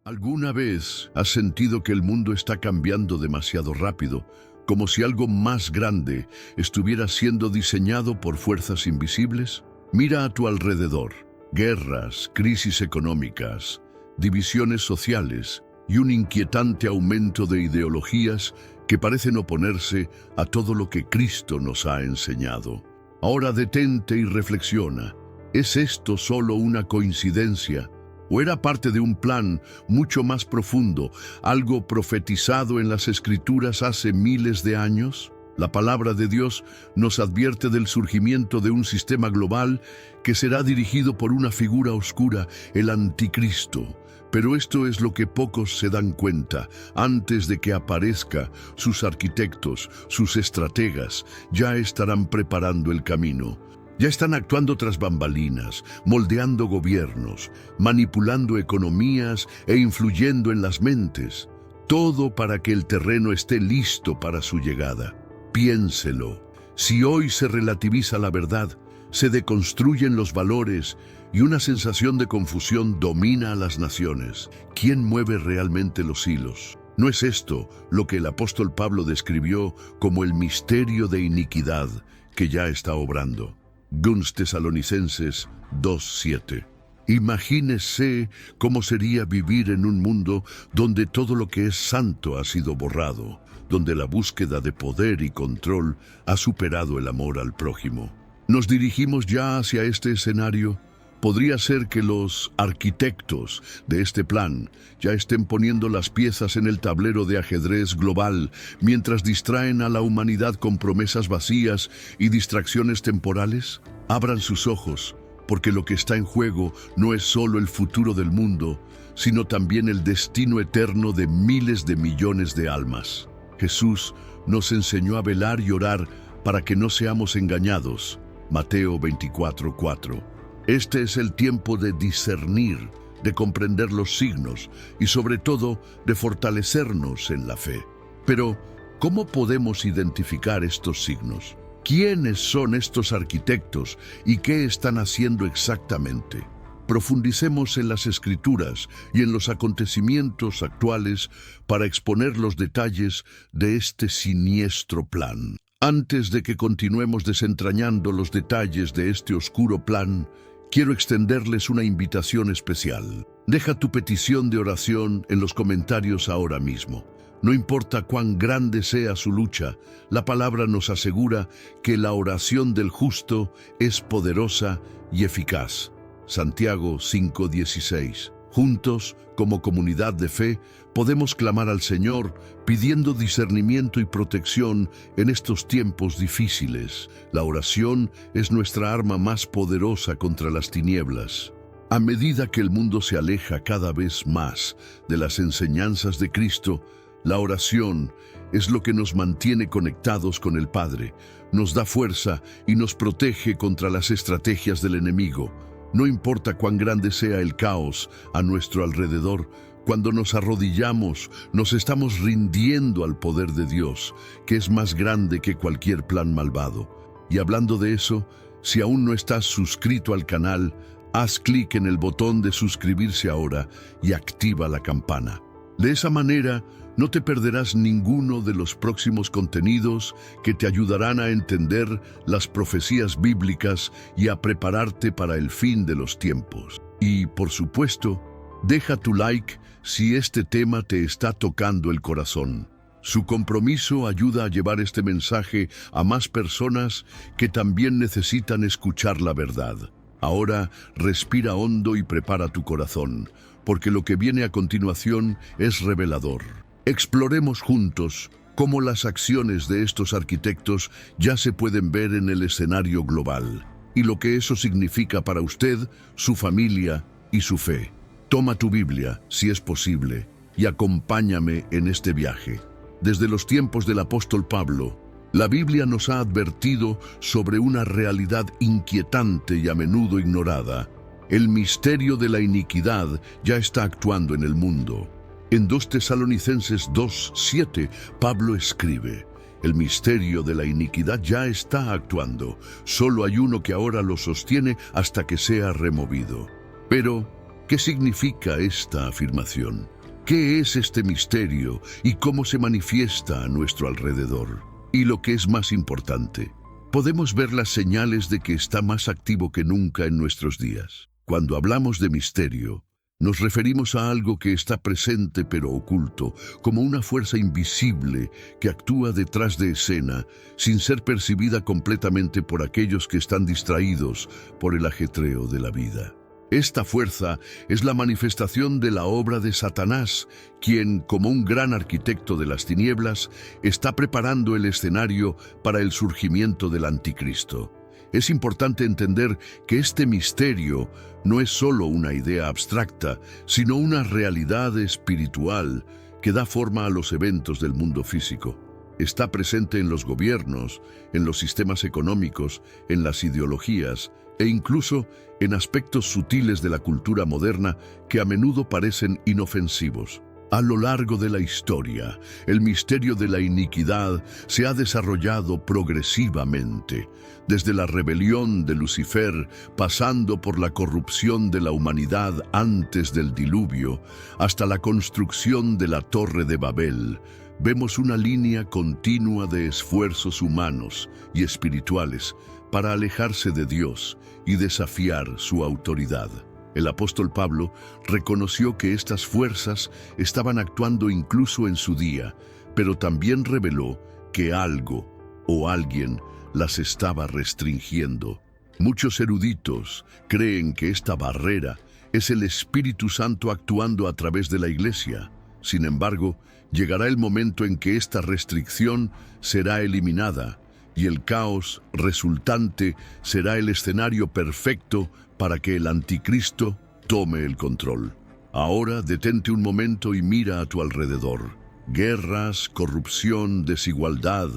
¿Alguna vez has sentido que el mundo está cambiando demasiado rápido, como si algo más grande estuviera siendo diseñado por fuerzas invisibles? Mira a tu alrededor: guerras, crisis económicas, divisiones sociales y un inquietante aumento de ideologías que parecen oponerse a todo lo que Cristo nos ha enseñado. Ahora detente y reflexiona. ¿Es esto solo una coincidencia? ¿O era parte de un plan mucho más profundo, algo profetizado en las Escrituras hace miles de años? La palabra de Dios nos advierte del surgimiento de un sistema global que será dirigido por una figura oscura, el Anticristo. Pero esto es lo que pocos se dan cuenta. Antes de que aparezca, sus arquitectos, sus estrategas, ya estarán preparando el camino. Ya están actuando tras bambalinas, moldeando gobiernos, manipulando economías e influyendo en las mentes. Todo para que el terreno esté listo para su llegada. Piénselo. Si hoy se relativiza la verdad, se deconstruyen los valores y una sensación de confusión domina a las naciones, ¿quién mueve realmente los hilos? ¿No es esto lo que el apóstol Pablo describió como el misterio de iniquidad que ya está obrando? Guns Tesalonicenses 2:7. Imagínese cómo sería vivir en un mundo donde todo lo que es santo ha sido borrado, donde la búsqueda de poder y control ha superado el amor al prójimo. ¿Nos dirigimos ya hacia este escenario? Podría ser que los arquitectos de este plan ya estén poniendo las piezas en el tablero de ajedrez global mientras distraen a la humanidad con promesas vacías y distracciones temporales. Abran sus ojos, porque lo que está en juego no es solo el futuro del mundo, sino también el destino eterno de miles de millones de almas. Jesús nos enseñó a velar y orar para que no seamos engañados. Mateo 24:4. Este es el tiempo de discernir, de comprender los signos y sobre todo de fortalecernos en la fe. Pero, ¿cómo podemos identificar estos signos? ¿Quiénes son estos arquitectos y qué están haciendo exactamente? Profundicemos en las Escrituras y en los acontecimientos actuales para exponer los detalles de este siniestro plan. Antes de que continuemos desentrañando los detalles de este oscuro plan, quiero extenderles una invitación especial. Deja tu petición de oración en los comentarios ahora mismo. No importa cuán grande sea su lucha, la palabra nos asegura que la oración del justo es poderosa y eficaz. Santiago 5:16. Juntos, como comunidad de fe, podemos clamar al Señor pidiendo discernimiento y protección en estos tiempos difíciles. La oración es nuestra arma más poderosa contra las tinieblas. A medida que el mundo se aleja cada vez más de las enseñanzas de Cristo, la oración es lo que nos mantiene conectados con el Padre, nos da fuerza y nos protege contra las estrategias del enemigo. No importa cuán grande sea el caos a nuestro alrededor, cuando nos arrodillamos, nos estamos rindiendo al poder de Dios, que es más grande que cualquier plan malvado. Y hablando de eso, si aún no estás suscrito al canal, haz clic en el botón de suscribirse ahora y activa la campana. De esa manera, no te perderás ninguno de los próximos contenidos que te ayudarán a entender las profecías bíblicas y a prepararte para el fin de los tiempos. Y, por supuesto, deja tu like si este tema te está tocando el corazón. Su compromiso ayuda a llevar este mensaje a más personas que también necesitan escuchar la verdad. Ahora, respira hondo y prepara tu corazón, porque lo que viene a continuación es revelador. Exploremos juntos cómo las acciones de estos arquitectos ya se pueden ver en el escenario global y lo que eso significa para usted, su familia y su fe. Toma tu Biblia, si es posible, y acompáñame en este viaje. Desde los tiempos del apóstol Pablo, la Biblia nos ha advertido sobre una realidad inquietante y a menudo ignorada. El misterio de la iniquidad ya está actuando en el mundo. En 2 Tesalonicenses 2:7, Pablo escribe: el misterio de la iniquidad ya está actuando. Solo hay uno que ahora lo sostiene hasta que sea removido. Pero, ¿qué significa esta afirmación? ¿Qué es este misterio y cómo se manifiesta a nuestro alrededor? Y lo que es más importante, podemos ver las señales de que está más activo que nunca en nuestros días. Cuando hablamos de misterio, nos referimos a algo que está presente pero oculto, como una fuerza invisible que actúa detrás de escena sin ser percibida completamente por aquellos que están distraídos por el ajetreo de la vida. Esta fuerza es la manifestación de la obra de Satanás, quien, como un gran arquitecto de las tinieblas, está preparando el escenario para el surgimiento del anticristo. Es importante entender que este misterio no es solo una idea abstracta, sino una realidad espiritual que da forma a los eventos del mundo físico. Está presente en los gobiernos, en los sistemas económicos, en las ideologías e incluso en aspectos sutiles de la cultura moderna que a menudo parecen inofensivos. A lo largo de la historia, el misterio de la iniquidad se ha desarrollado progresivamente, desde la rebelión de Lucifer, pasando por la corrupción de la humanidad antes del diluvio, hasta la construcción de la Torre de Babel. Vemos una línea continua de esfuerzos humanos y espirituales para alejarse de Dios y desafiar su autoridad. El apóstol Pablo reconoció que estas fuerzas estaban actuando incluso en su día, pero también reveló que algo o alguien las estaba restringiendo. Muchos eruditos creen que esta barrera es el Espíritu Santo actuando a través de la Iglesia. Sin embargo, llegará el momento en que esta restricción será eliminada y el caos resultante será el escenario perfecto para que el anticristo tome el control. Ahora detente un momento y mira a tu alrededor. Guerras, corrupción, desigualdad,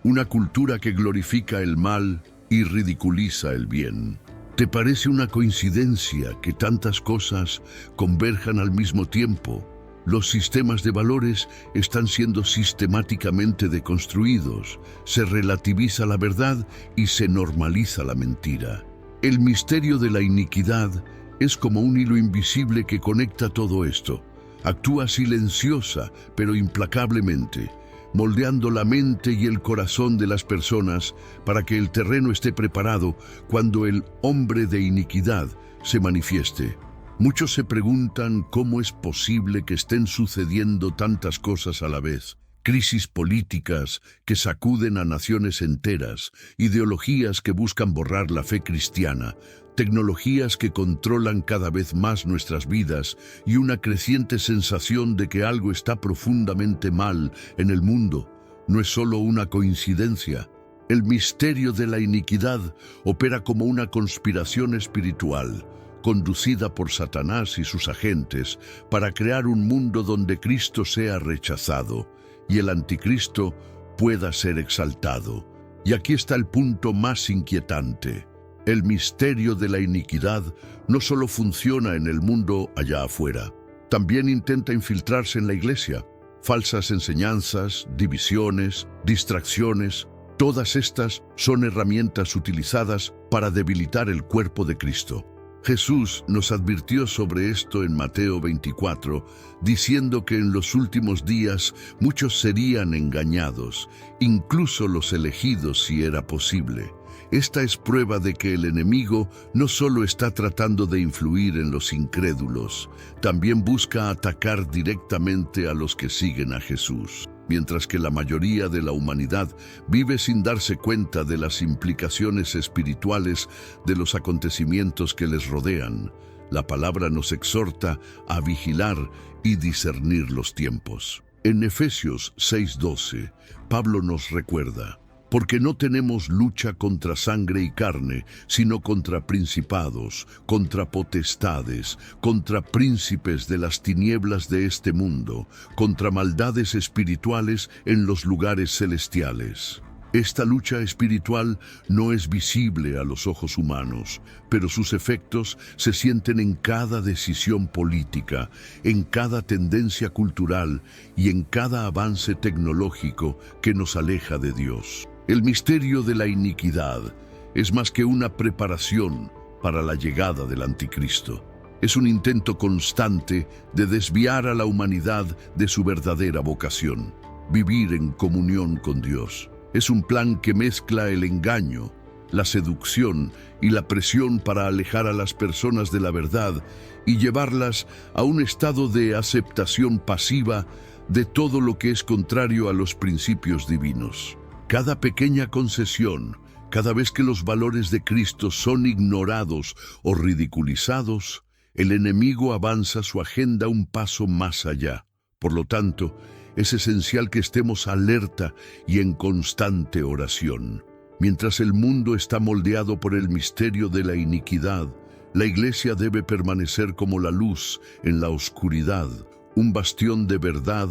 una cultura que glorifica el mal y ridiculiza el bien. ¿Te parece una coincidencia que tantas cosas converjan al mismo tiempo? Los sistemas de valores están siendo sistemáticamente deconstruidos, se relativiza la verdad y se normaliza la mentira. El misterio de la iniquidad es como un hilo invisible que conecta todo esto. Actúa silenciosa, pero implacablemente, moldeando la mente y el corazón de las personas para que el terreno esté preparado cuando el hombre de iniquidad se manifieste. Muchos se preguntan cómo es posible que estén sucediendo tantas cosas a la vez. Crisis políticas que sacuden a naciones enteras, ideologías que buscan borrar la fe cristiana, tecnologías que controlan cada vez más nuestras vidas y una creciente sensación de que algo está profundamente mal en el mundo. No es solo una coincidencia. El misterio de la iniquidad opera como una conspiración espiritual, conducida por Satanás y sus agentes para crear un mundo donde Cristo sea rechazado y el anticristo pueda ser exaltado. Y aquí está el punto más inquietante. El misterio de la iniquidad no solo funciona en el mundo allá afuera, también intenta infiltrarse en la iglesia. Falsas enseñanzas, divisiones, distracciones, todas estas son herramientas utilizadas para debilitar el cuerpo de Cristo. Jesús nos advirtió sobre esto en Mateo 24, diciendo que en los últimos días muchos serían engañados, incluso los elegidos si era posible. Esta es prueba de que el enemigo no solo está tratando de influir en los incrédulos, también busca atacar directamente a los que siguen a Jesús. Mientras que la mayoría de la humanidad vive sin darse cuenta de las implicaciones espirituales de los acontecimientos que les rodean, la palabra nos exhorta a vigilar y discernir los tiempos. En Efesios 6:12, Pablo nos recuerda: porque no tenemos lucha contra sangre y carne, sino contra principados, contra potestades, contra príncipes de las tinieblas de este mundo, contra maldades espirituales en los lugares celestiales. Esta lucha espiritual no es visible a los ojos humanos, pero sus efectos se sienten en cada decisión política, en cada tendencia cultural y en cada avance tecnológico que nos aleja de Dios. El misterio de la iniquidad es más que una preparación para la llegada del anticristo. Es un intento constante de desviar a la humanidad de su verdadera vocación, vivir en comunión con Dios. Es un plan que mezcla el engaño, la seducción y la presión para alejar a las personas de la verdad y llevarlas a un estado de aceptación pasiva de todo lo que es contrario a los principios divinos. Cada pequeña concesión, cada vez que los valores de Cristo son ignorados o ridiculizados, el enemigo avanza su agenda un paso más allá. Por lo tanto, es esencial que estemos alerta y en constante oración. Mientras el mundo está moldeado por el misterio de la iniquidad, la Iglesia debe permanecer como la luz en la oscuridad, un bastión de verdad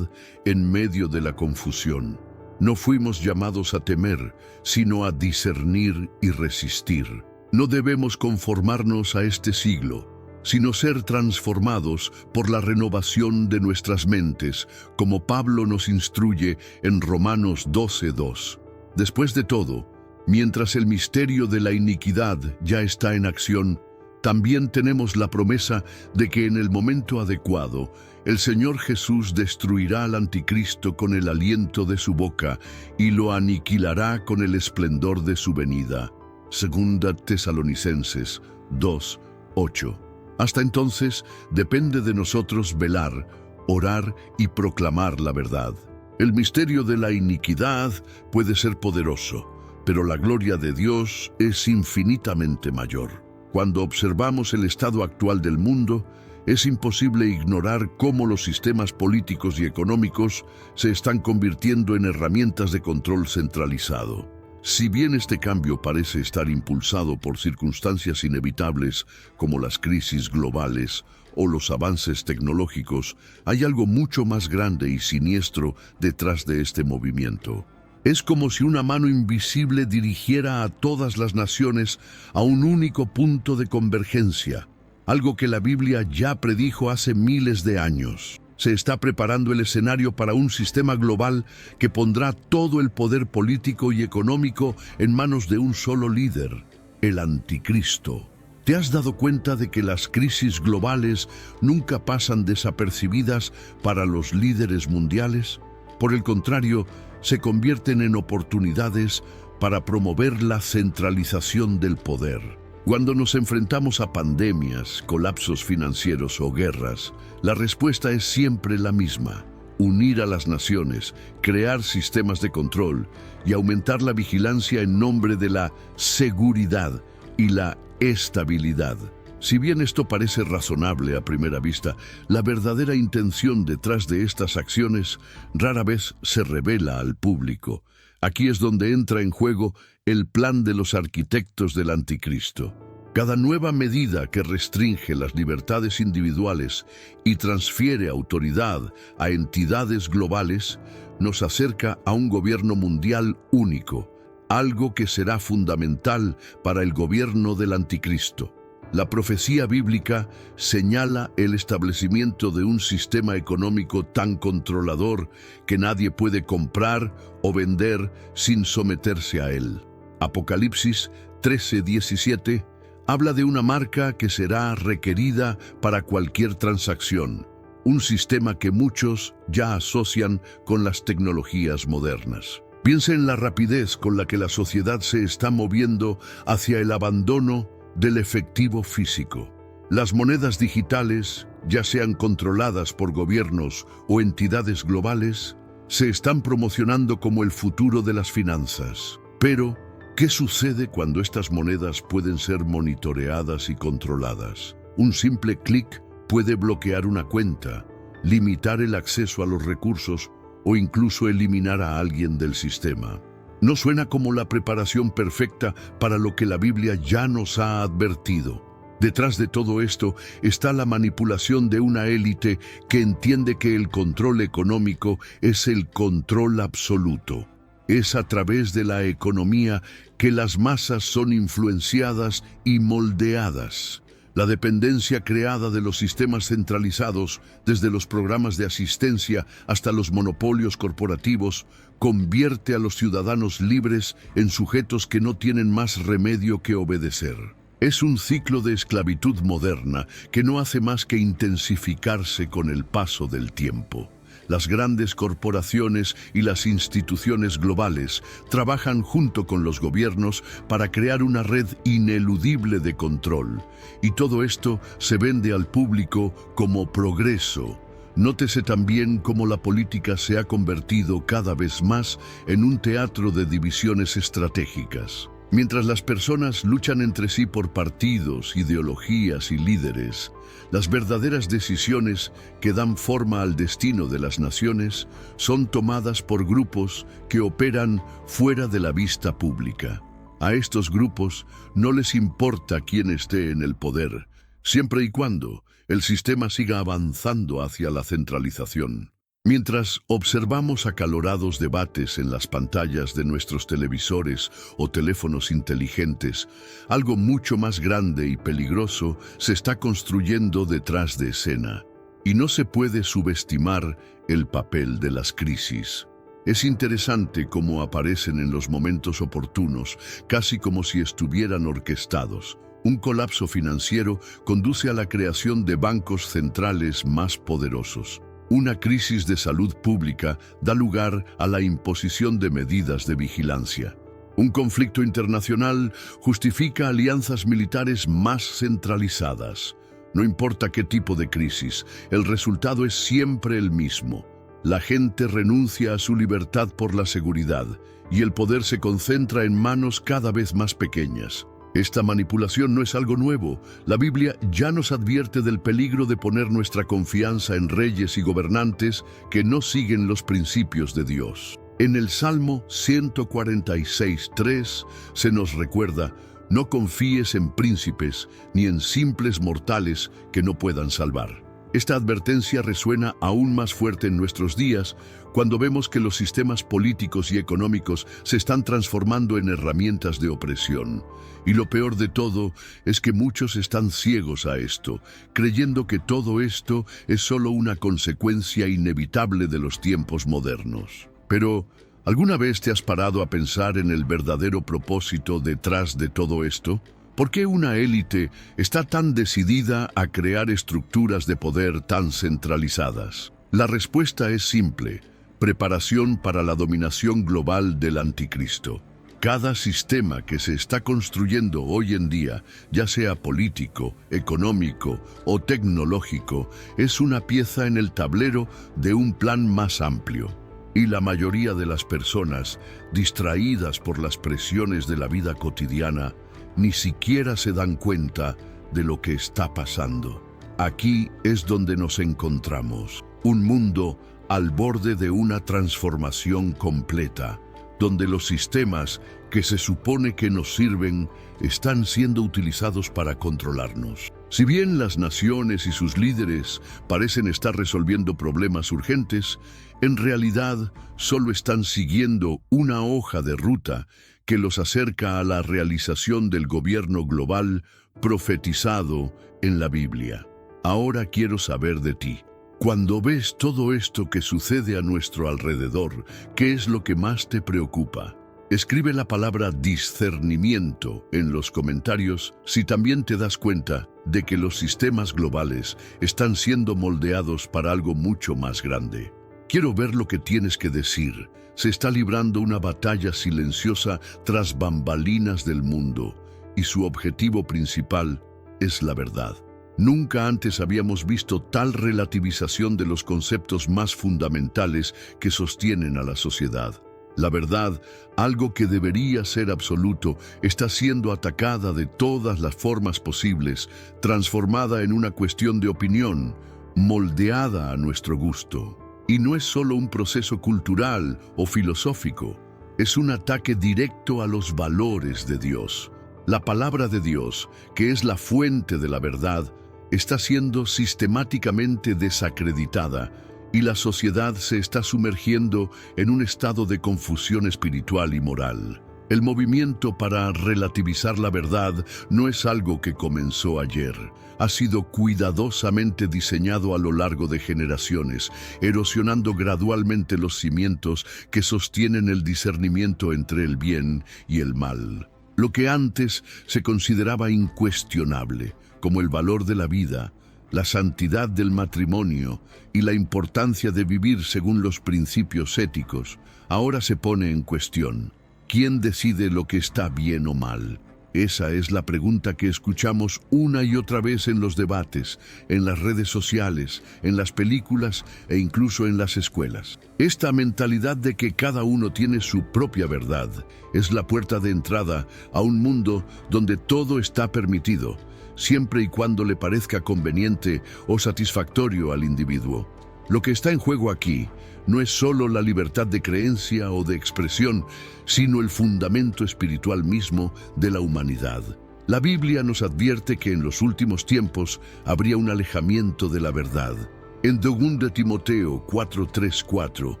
en medio de la confusión. No fuimos llamados a temer, sino a discernir y resistir. No debemos conformarnos a este siglo, sino ser transformados por la renovación de nuestras mentes, como Pablo nos instruye en Romanos 12:2. Después de todo, mientras el misterio de la iniquidad ya está en acción, también tenemos la promesa de que en el momento adecuado, el Señor Jesús destruirá al anticristo con el aliento de su boca y lo aniquilará con el esplendor de su venida. Segunda Tesalonicenses 2:8. Hasta entonces, depende de nosotros velar, orar y proclamar la verdad. El misterio de la iniquidad puede ser poderoso, pero la gloria de Dios es infinitamente mayor. Cuando observamos el estado actual del mundo, es imposible ignorar cómo los sistemas políticos y económicos se están convirtiendo en herramientas de control centralizado. Si bien este cambio parece estar impulsado por circunstancias inevitables como las crisis globales o los avances tecnológicos, hay algo mucho más grande y siniestro detrás de este movimiento. Es como si una mano invisible dirigiera a todas las naciones a un único punto de convergencia, algo que la Biblia ya predijo hace miles de años. Se está preparando el escenario para un sistema global que pondrá todo el poder político y económico en manos de un solo líder, el anticristo. ¿Te has dado cuenta de que las crisis globales nunca pasan desapercibidas para los líderes mundiales? Por el contrario, se convierten en oportunidades para promover la centralización del poder. Cuando nos enfrentamos a pandemias, colapsos financieros o guerras, la respuesta es siempre la misma: unir a las naciones, crear sistemas de control y aumentar la vigilancia en nombre de la seguridad y la estabilidad. Si bien esto parece razonable a primera vista, la verdadera intención detrás de estas acciones rara vez se revela al público. Aquí es donde entra en juego el plan de los arquitectos del anticristo. Cada nueva medida que restringe las libertades individuales y transfiere autoridad a entidades globales nos acerca a un gobierno mundial único, algo que será fundamental para el gobierno del anticristo. La profecía bíblica señala el establecimiento de un sistema económico tan controlador que nadie puede comprar o vender sin someterse a él. Apocalipsis 13:17 habla de una marca que será requerida para cualquier transacción, un sistema que muchos ya asocian con las tecnologías modernas. Piensa en la rapidez con la que la sociedad se está moviendo hacia el abandono del efectivo físico. Las monedas digitales, ya sean controladas por gobiernos o entidades globales, se están promocionando como el futuro de las finanzas. Pero, ¿qué sucede cuando estas monedas pueden ser monitoreadas y controladas? Un simple clic puede bloquear una cuenta, limitar el acceso a los recursos o incluso eliminar a alguien del sistema. ¿No suena como la preparación perfecta para lo que la Biblia ya nos ha advertido? Detrás de todo esto está la manipulación de una élite que entiende que el control económico es el control absoluto. Es a través de la economía que las masas son influenciadas y moldeadas. La dependencia creada de los sistemas centralizados, desde los programas de asistencia hasta los monopolios corporativos, convierte a los ciudadanos libres en sujetos que no tienen más remedio que obedecer. Es un ciclo de esclavitud moderna que no hace más que intensificarse con el paso del tiempo. Las grandes corporaciones y las instituciones globales trabajan junto con los gobiernos para crear una red ineludible de control. Y todo esto se vende al público como progreso. Nótese también cómo la política se ha convertido cada vez más en un teatro de divisiones estratégicas. Mientras las personas luchan entre sí por partidos, ideologías y líderes, las verdaderas decisiones que dan forma al destino de las naciones son tomadas por grupos que operan fuera de la vista pública. A estos grupos no les importa quién esté en el poder, siempre y cuando el sistema siga avanzando hacia la centralización. Mientras observamos acalorados debates en las pantallas de nuestros televisores o teléfonos inteligentes, algo mucho más grande y peligroso se está construyendo detrás de escena. Y no se puede subestimar el papel de las crisis. Es interesante cómo aparecen en los momentos oportunos, casi como si estuvieran orquestados. Un colapso financiero conduce a la creación de bancos centrales más poderosos. Una crisis de salud pública da lugar a la imposición de medidas de vigilancia. Un conflicto internacional justifica alianzas militares más centralizadas. No importa qué tipo de crisis, el resultado es siempre el mismo. La gente renuncia a su libertad por la seguridad, y el poder se concentra en manos cada vez más pequeñas. Esta manipulación no es algo nuevo. La Biblia ya nos advierte del peligro de poner nuestra confianza en reyes y gobernantes que no siguen los principios de Dios. En el Salmo 146:3 se nos recuerda: no confíes en príncipes ni en simples mortales que no puedan salvar. Esta advertencia resuena aún más fuerte en nuestros días cuando vemos que los sistemas políticos y económicos se están transformando en herramientas de opresión. Y lo peor de todo es que muchos están ciegos a esto, creyendo que todo esto es solo una consecuencia inevitable de los tiempos modernos. Pero, ¿alguna vez te has parado a pensar en el verdadero propósito detrás de todo esto? ¿Por qué una élite está tan decidida a crear estructuras de poder tan centralizadas? La respuesta es simple: preparación para la dominación global del anticristo. Cada sistema que se está construyendo hoy en día, ya sea político, económico o tecnológico, es una pieza en el tablero de un plan más amplio. Y la mayoría de las personas, distraídas por las presiones de la vida cotidiana, ni siquiera se dan cuenta de lo que está pasando. Aquí es donde nos encontramos, un mundo al borde de una transformación completa, donde los sistemas que se supone que nos sirven están siendo utilizados para controlarnos. Si bien las naciones y sus líderes parecen estar resolviendo problemas urgentes, en realidad solo están siguiendo una hoja de ruta que los acerca a la realización del gobierno global profetizado en la Biblia. Ahora quiero saber de ti. Cuando ves todo esto que sucede a nuestro alrededor, ¿qué es lo que más te preocupa? Escribe la palabra discernimiento en los comentarios si también te das cuenta de que los sistemas globales están siendo moldeados para algo mucho más grande. Quiero ver lo que tienes que decir. Se está librando una batalla silenciosa tras bambalinas del mundo, y su objetivo principal es la verdad. Nunca antes habíamos visto tal relativización de los conceptos más fundamentales que sostienen a la sociedad. La verdad, algo que debería ser absoluto, está siendo atacada de todas las formas posibles, transformada en una cuestión de opinión, moldeada a nuestro gusto. Y no es solo un proceso cultural o filosófico, es un ataque directo a los valores de Dios. La palabra de Dios, que es la fuente de la verdad, está siendo sistemáticamente desacreditada y la sociedad se está sumergiendo en un estado de confusión espiritual y moral. El movimiento para relativizar la verdad no es algo que comenzó ayer. Ha sido cuidadosamente diseñado a lo largo de generaciones, erosionando gradualmente los cimientos que sostienen el discernimiento entre el bien y el mal. Lo que antes se consideraba incuestionable, como el valor de la vida, la santidad del matrimonio y la importancia de vivir según los principios éticos, ahora se pone en cuestión. ¿Quién decide lo que está bien o mal? Esa es la pregunta que escuchamos una y otra vez en los debates, en las redes sociales, en las películas e incluso en las escuelas. Esta mentalidad de que cada uno tiene su propia verdad es la puerta de entrada a un mundo donde todo está permitido, siempre y cuando le parezca conveniente o satisfactorio al individuo. Lo que está en juego aquí no es solo la libertad de creencia o de expresión, sino el fundamento espiritual mismo de la humanidad. La Biblia nos advierte que en los últimos tiempos habría un alejamiento de la verdad. En 2 Timoteo 4:3-4,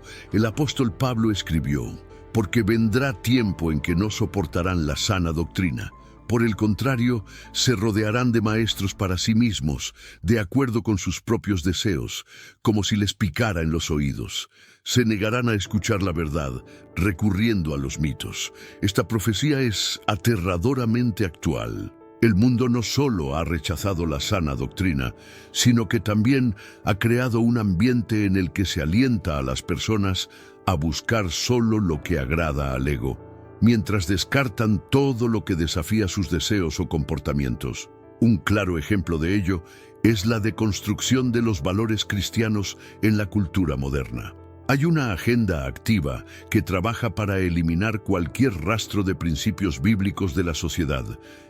el apóstol Pablo escribió: «Porque vendrá tiempo en que no soportarán la sana doctrina. Por el contrario, se rodearán de maestros para sí mismos, de acuerdo con sus propios deseos, como si les picara en los oídos. Se negarán a escuchar la verdad, recurriendo a los mitos». Esta profecía es aterradoramente actual. El mundo no solo ha rechazado la sana doctrina, sino que también ha creado un ambiente en el que se alienta a las personas a buscar solo lo que agrada al ego, mientras descartan todo lo que desafía sus deseos o comportamientos. Un claro ejemplo de ello es la deconstrucción de los valores cristianos en la cultura moderna. Hay una agenda activa que trabaja para eliminar cualquier rastro de principios bíblicos de la sociedad,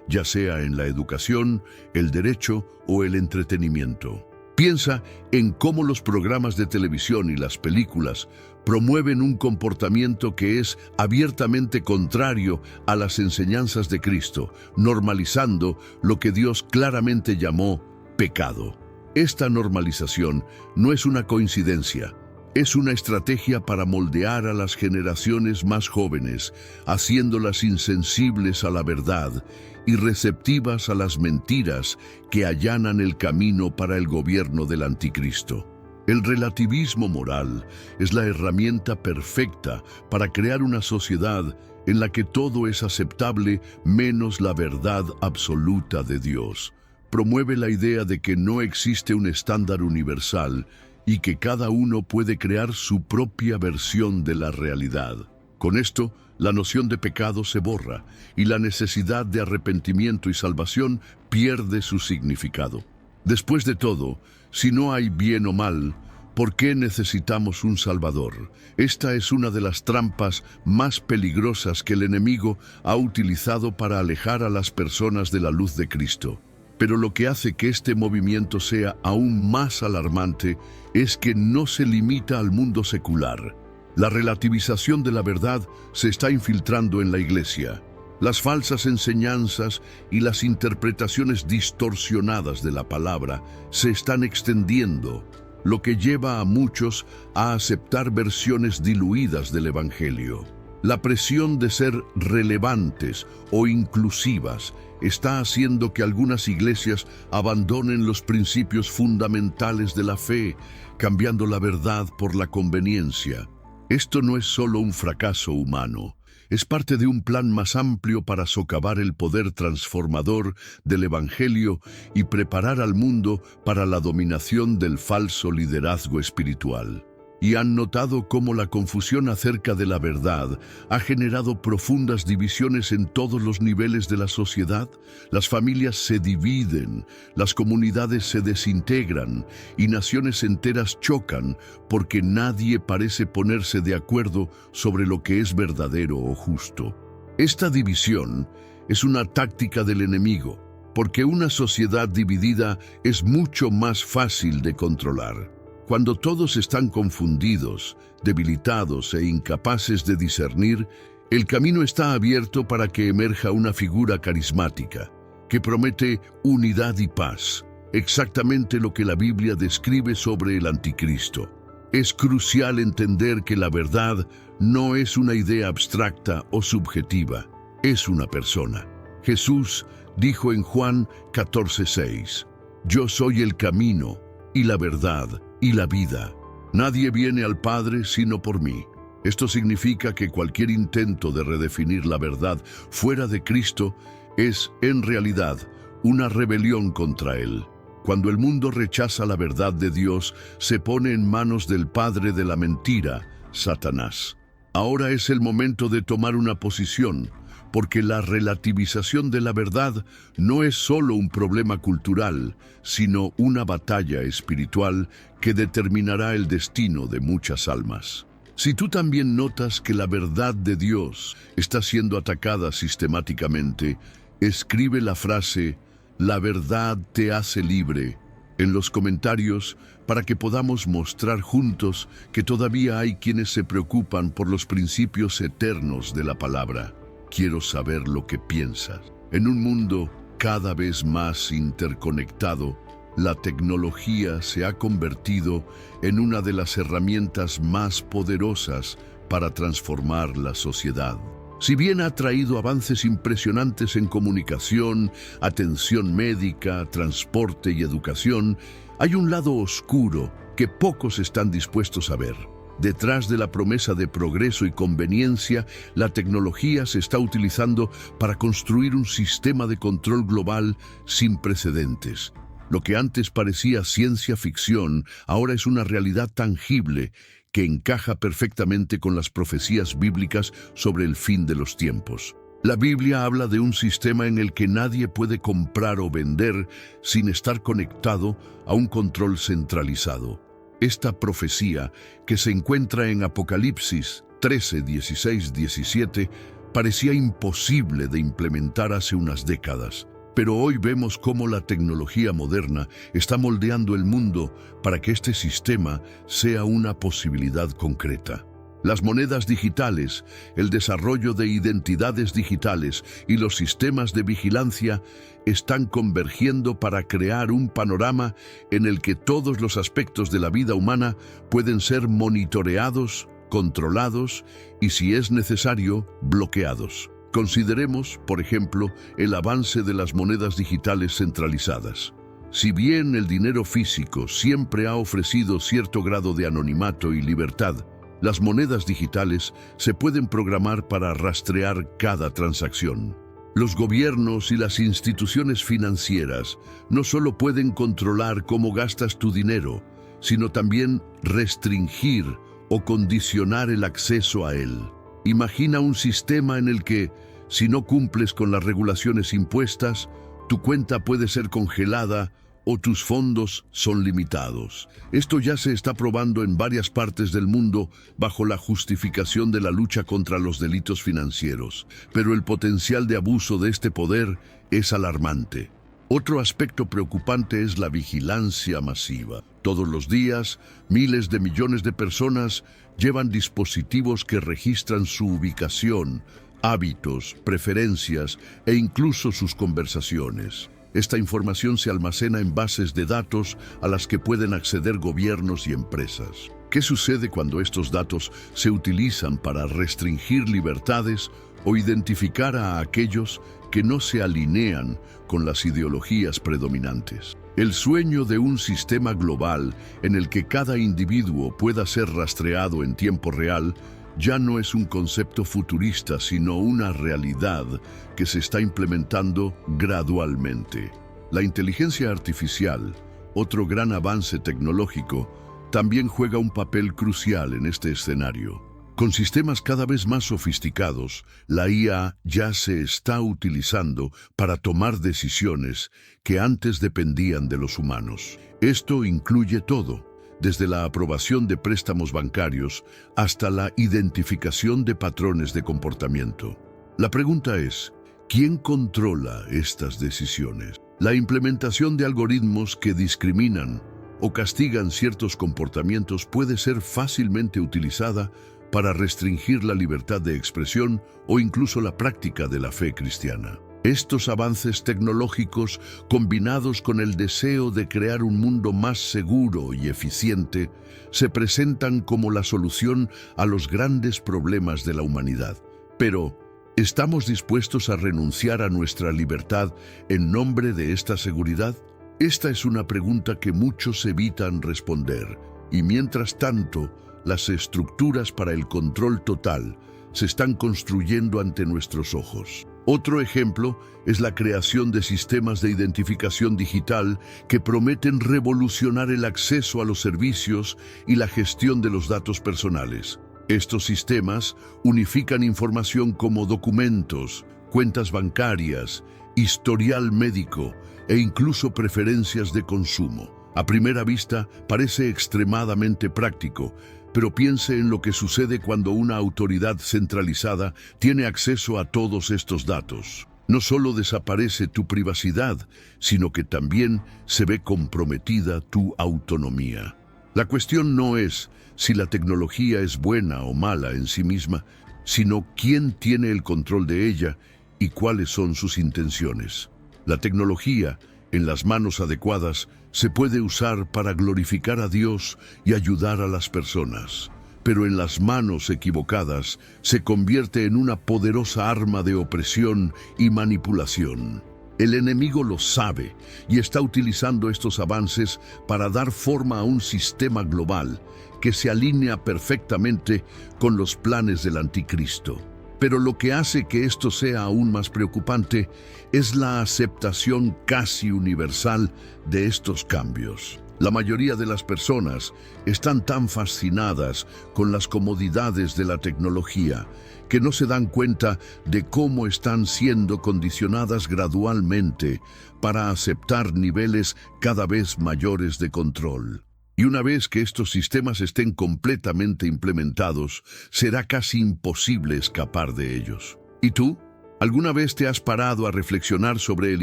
ya sea en la educación, el derecho o el entretenimiento. Piensa en cómo los programas de televisión y las películas promueven un comportamiento que es abiertamente contrario a las enseñanzas de Cristo, normalizando lo que Dios claramente llamó pecado. Esta normalización no es una coincidencia, es una estrategia para moldear a las generaciones más jóvenes, haciéndolas insensibles a la verdad y receptivas a las mentiras que allanan el camino para el gobierno del anticristo. El relativismo moral es la herramienta perfecta para crear una sociedad en la que todo es aceptable menos la verdad absoluta de Dios. Promueve la idea de que no existe un estándar universal y que cada uno puede crear su propia versión de la realidad. Con esto, la noción de pecado se borra y la necesidad de arrepentimiento y salvación pierde su significado. Después de todo, si no hay bien o mal, ¿por qué necesitamos un Salvador? Esta es una de las trampas más peligrosas que el enemigo ha utilizado para alejar a las personas de la luz de Cristo. Pero lo que hace que este movimiento sea aún más alarmante es que no se limita al mundo secular. La relativización de la verdad se está infiltrando en la Iglesia. Las falsas enseñanzas y las interpretaciones distorsionadas de la palabra se están extendiendo, lo que lleva a muchos a aceptar versiones diluidas del Evangelio. La presión de ser relevantes o inclusivas está haciendo que algunas iglesias abandonen los principios fundamentales de la fe, cambiando la verdad por la conveniencia. Esto no es solo un fracaso humano, es parte de un plan más amplio para socavar el poder transformador del Evangelio y preparar al mundo para la dominación del falso liderazgo espiritual. ¿Y han notado cómo la confusión acerca de la verdad ha generado profundas divisiones en todos los niveles de la sociedad? Las familias se dividen, las comunidades se desintegran y naciones enteras chocan porque nadie parece ponerse de acuerdo sobre lo que es verdadero o justo. Esta división es una táctica del enemigo, porque una sociedad dividida es mucho más fácil de controlar. Cuando todos están confundidos, debilitados e incapaces de discernir, el camino está abierto para que emerja una figura carismática, que promete unidad y paz, exactamente lo que la Biblia describe sobre el anticristo. Es crucial entender que la verdad no es una idea abstracta o subjetiva, es una persona. Jesús dijo en Juan 14:6, «Yo soy el camino y la verdad y la vida. Nadie viene al Padre sino por mí». Esto significa que cualquier intento de redefinir la verdad fuera de Cristo es, en realidad, una rebelión contra Él. Cuando el mundo rechaza la verdad de Dios, se pone en manos del padre de la mentira, Satanás. Ahora es el momento de tomar una posición, porque la relativización de la verdad no es solo un problema cultural, sino una batalla espiritual que determinará el destino de muchas almas. Si tú también notas que la verdad de Dios está siendo atacada sistemáticamente, escribe la frase "La verdad te hace libre" en los comentarios para que podamos mostrar juntos que todavía hay quienes se preocupan por los principios eternos de la palabra. Quiero saber lo que piensas. En un mundo cada vez más interconectado, la tecnología se ha convertido en una de las herramientas más poderosas para transformar la sociedad. Si bien ha traído avances impresionantes en comunicación, atención médica, transporte y educación, hay un lado oscuro que pocos están dispuestos a ver. Detrás de la promesa de progreso y conveniencia, la tecnología se está utilizando para construir un sistema de control global sin precedentes. Lo que antes parecía ciencia ficción, ahora es una realidad tangible que encaja perfectamente con las profecías bíblicas sobre el fin de los tiempos. La Biblia habla de un sistema en el que nadie puede comprar o vender sin estar conectado a un control centralizado. Esta profecía, que se encuentra en Apocalipsis 13, 16, 17, parecía imposible de implementar hace unas décadas. Pero hoy vemos cómo la tecnología moderna está moldeando el mundo para que este sistema sea una posibilidad concreta. Las monedas digitales, el desarrollo de identidades digitales y los sistemas de vigilancia están convergiendo para crear un panorama en el que todos los aspectos de la vida humana pueden ser monitoreados, controlados y, si es necesario, bloqueados. Consideremos, por ejemplo, el avance de las monedas digitales centralizadas. Si bien el dinero físico siempre ha ofrecido cierto grado de anonimato y libertad, las monedas digitales se pueden programar para rastrear cada transacción. Los gobiernos y las instituciones financieras no solo pueden controlar cómo gastas tu dinero, sino también restringir o condicionar el acceso a él. Imagina un sistema en el que, si no cumples con las regulaciones impuestas, tu cuenta puede ser congelada o tus fondos son limitados. Esto ya se está probando en varias partes del mundo bajo la justificación de la lucha contra los delitos financieros, pero el potencial de abuso de este poder es alarmante. Otro aspecto preocupante es la vigilancia masiva. Todos los días, miles de millones de personas llevan dispositivos que registran su ubicación, hábitos, preferencias e incluso sus conversaciones. Esta información se almacena en bases de datos a las que pueden acceder gobiernos y empresas. ¿Qué sucede cuando estos datos se utilizan para restringir libertades o identificar a aquellos que no se alinean con las ideologías predominantes? El sueño de un sistema global en el que cada individuo pueda ser rastreado en tiempo real ya no es un concepto futurista, sino una realidad que se está implementando gradualmente. La inteligencia artificial, otro gran avance tecnológico, también juega un papel crucial en este escenario. Con sistemas cada vez más sofisticados, la IA ya se está utilizando para tomar decisiones que antes dependían de los humanos. Esto incluye todo, desde la aprobación de préstamos bancarios hasta la identificación de patrones de comportamiento. La pregunta es, ¿quién controla estas decisiones? La implementación de algoritmos que discriminan o castigan ciertos comportamientos puede ser fácilmente utilizada para restringir la libertad de expresión o incluso la práctica de la fe cristiana. Estos avances tecnológicos, combinados con el deseo de crear un mundo más seguro y eficiente, se presentan como la solución a los grandes problemas de la humanidad. Pero, ¿estamos dispuestos a renunciar a nuestra libertad en nombre de esta seguridad? Esta es una pregunta que muchos evitan responder, y mientras tanto, las estructuras para el control total se están construyendo ante nuestros ojos. Otro ejemplo es la creación de sistemas de identificación digital que prometen revolucionar el acceso a los servicios y la gestión de los datos personales. Estos sistemas unifican información como documentos, cuentas bancarias, historial médico e incluso preferencias de consumo. A primera vista parece extremadamente práctico, pero piense en lo que sucede cuando una autoridad centralizada tiene acceso a todos estos datos. No solo desaparece tu privacidad, sino que también se ve comprometida tu autonomía. La cuestión no es si la tecnología es buena o mala en sí misma, sino quién tiene el control de ella y cuáles son sus intenciones. La tecnología, en las manos adecuadas, se puede usar para glorificar a Dios y ayudar a las personas, pero en las manos equivocadas se convierte en una poderosa arma de opresión y manipulación. El enemigo lo sabe y está utilizando estos avances para dar forma a un sistema global que se alinea perfectamente con los planes del anticristo. Pero lo que hace que esto sea aún más preocupante es la aceptación casi universal de estos cambios. La mayoría de las personas están tan fascinadas con las comodidades de la tecnología que no se dan cuenta de cómo están siendo condicionadas gradualmente para aceptar niveles cada vez mayores de control. Y una vez que estos sistemas estén completamente implementados, será casi imposible escapar de ellos. ¿Y tú? ¿Alguna vez te has parado a reflexionar sobre el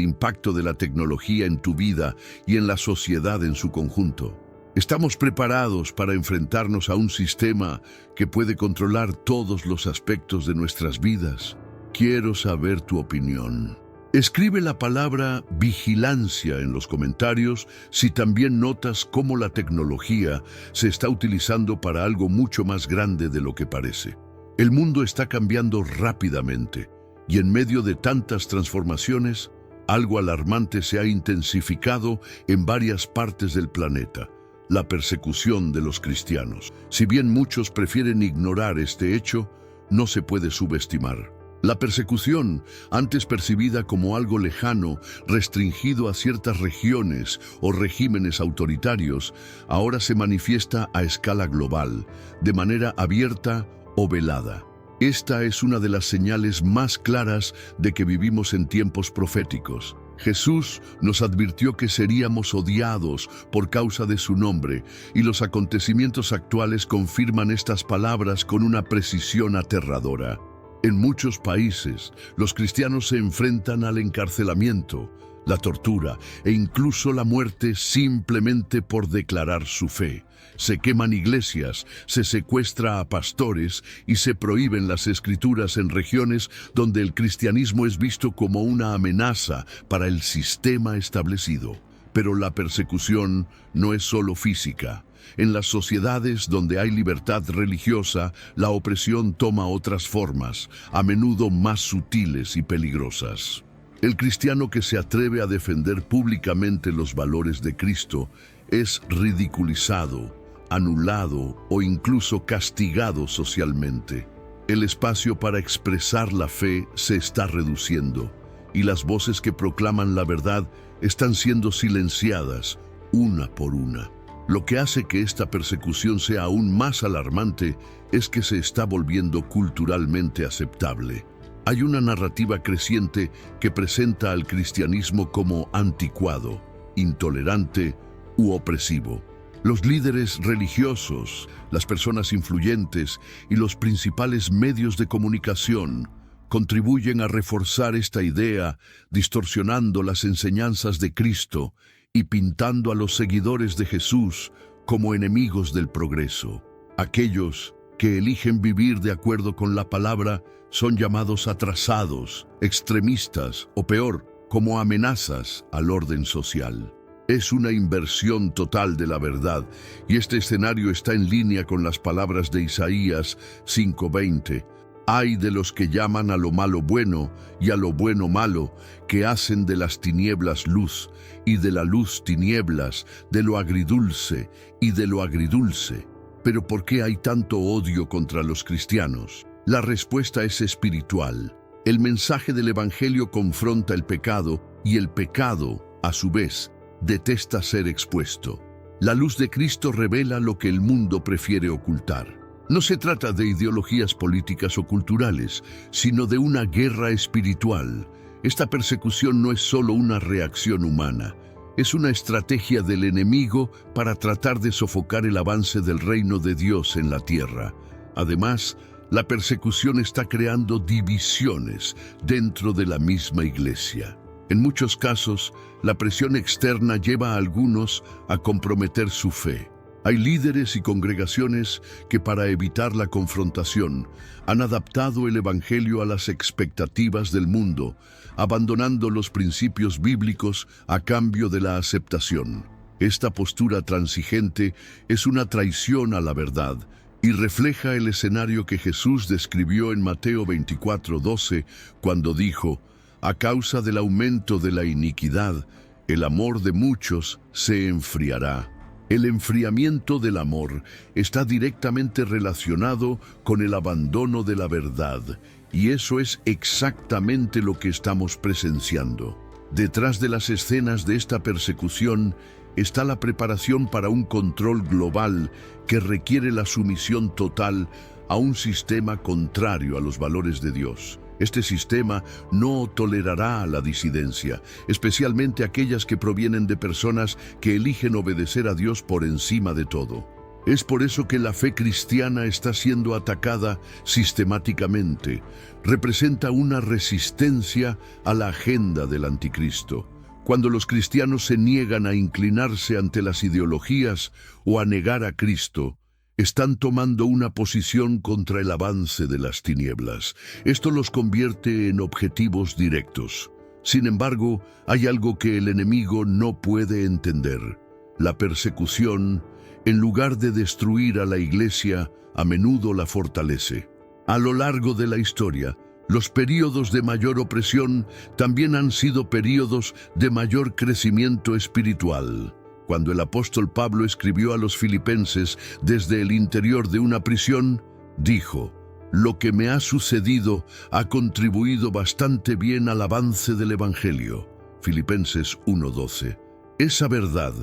impacto de la tecnología en tu vida y en la sociedad en su conjunto? ¿Estamos preparados para enfrentarnos a un sistema que puede controlar todos los aspectos de nuestras vidas? Quiero saber tu opinión. Escribe la palabra vigilancia en los comentarios si también notas cómo la tecnología se está utilizando para algo mucho más grande de lo que parece. El mundo está cambiando rápidamente y en medio de tantas transformaciones, algo alarmante se ha intensificado en varias partes del planeta: la persecución de los cristianos. Si bien muchos prefieren ignorar este hecho, no se puede subestimar. La persecución, antes percibida como algo lejano, restringido a ciertas regiones o regímenes autoritarios, ahora se manifiesta a escala global, de manera abierta o velada. Esta es una de las señales más claras de que vivimos en tiempos proféticos. Jesús nos advirtió que seríamos odiados por causa de su nombre, y los acontecimientos actuales confirman estas palabras con una precisión aterradora. En muchos países, los cristianos se enfrentan al encarcelamiento, la tortura e incluso la muerte simplemente por declarar su fe. Se queman iglesias, se secuestra a pastores y se prohíben las escrituras en regiones donde el cristianismo es visto como una amenaza para el sistema establecido. Pero la persecución no es solo física. En las sociedades donde hay libertad religiosa, la opresión toma otras formas, a menudo más sutiles y peligrosas. El cristiano que se atreve a defender públicamente los valores de Cristo es ridiculizado, anulado o incluso castigado socialmente. El espacio para expresar la fe se está reduciendo y las voces que proclaman la verdad están siendo silenciadas una por una. Lo que hace que esta persecución sea aún más alarmante es que se está volviendo culturalmente aceptable. Hay una narrativa creciente que presenta al cristianismo como anticuado, intolerante u opresivo. Los líderes religiosos, las personas influyentes y los principales medios de comunicación contribuyen a reforzar esta idea, distorsionando las enseñanzas de Cristo y pintando a los seguidores de Jesús como enemigos del progreso. Aquellos que eligen vivir de acuerdo con la palabra son llamados atrasados, extremistas o peor, como amenazas al orden social. Es una inversión total de la verdad, y este escenario está en línea con las palabras de Isaías 5:20. Ay de los que llaman a lo malo bueno y a lo bueno malo, que hacen de las tinieblas luz y de la luz tinieblas, de lo agridulce y de lo agridulce. Pero ¿por qué hay tanto odio contra los cristianos? La respuesta es espiritual. El mensaje del Evangelio confronta el pecado y el pecado, a su vez, detesta ser expuesto. La luz de Cristo revela lo que el mundo prefiere ocultar. No se trata de ideologías políticas o culturales, sino de una guerra espiritual. Esta persecución no es solo una reacción humana, es una estrategia del enemigo para tratar de sofocar el avance del reino de Dios en la tierra. Además, la persecución está creando divisiones dentro de la misma iglesia. En muchos casos, la presión externa lleva a algunos a comprometer su fe. Hay líderes y congregaciones que, para evitar la confrontación, han adaptado el Evangelio a las expectativas del mundo, abandonando los principios bíblicos a cambio de la aceptación. Esta postura transigente es una traición a la verdad y refleja el escenario que Jesús describió en Mateo 24:12, cuando dijo: «A causa del aumento de la iniquidad, el amor de muchos se enfriará». El enfriamiento del amor está directamente relacionado con el abandono de la verdad, y eso es exactamente lo que estamos presenciando. Detrás de las escenas de esta persecución está la preparación para un control global que requiere la sumisión total a un sistema contrario a los valores de Dios. Este sistema no tolerará la disidencia, especialmente aquellas que provienen de personas que eligen obedecer a Dios por encima de todo. Es por eso que la fe cristiana está siendo atacada sistemáticamente. Representa una resistencia a la agenda del anticristo. Cuando los cristianos se niegan a inclinarse ante las ideologías o a negar a Cristo, están tomando una posición contra el avance de las tinieblas. Esto los convierte en objetivos directos. Sin embargo, hay algo que el enemigo no puede entender. La persecución, en lugar de destruir a la iglesia, a menudo la fortalece. A lo largo de la historia, los períodos de mayor opresión también han sido períodos de mayor crecimiento espiritual. Cuando el apóstol Pablo escribió a los filipenses desde el interior de una prisión, dijo: «Lo que me ha sucedido ha contribuido bastante bien al avance del Evangelio». Filipenses 1:12. Esa verdad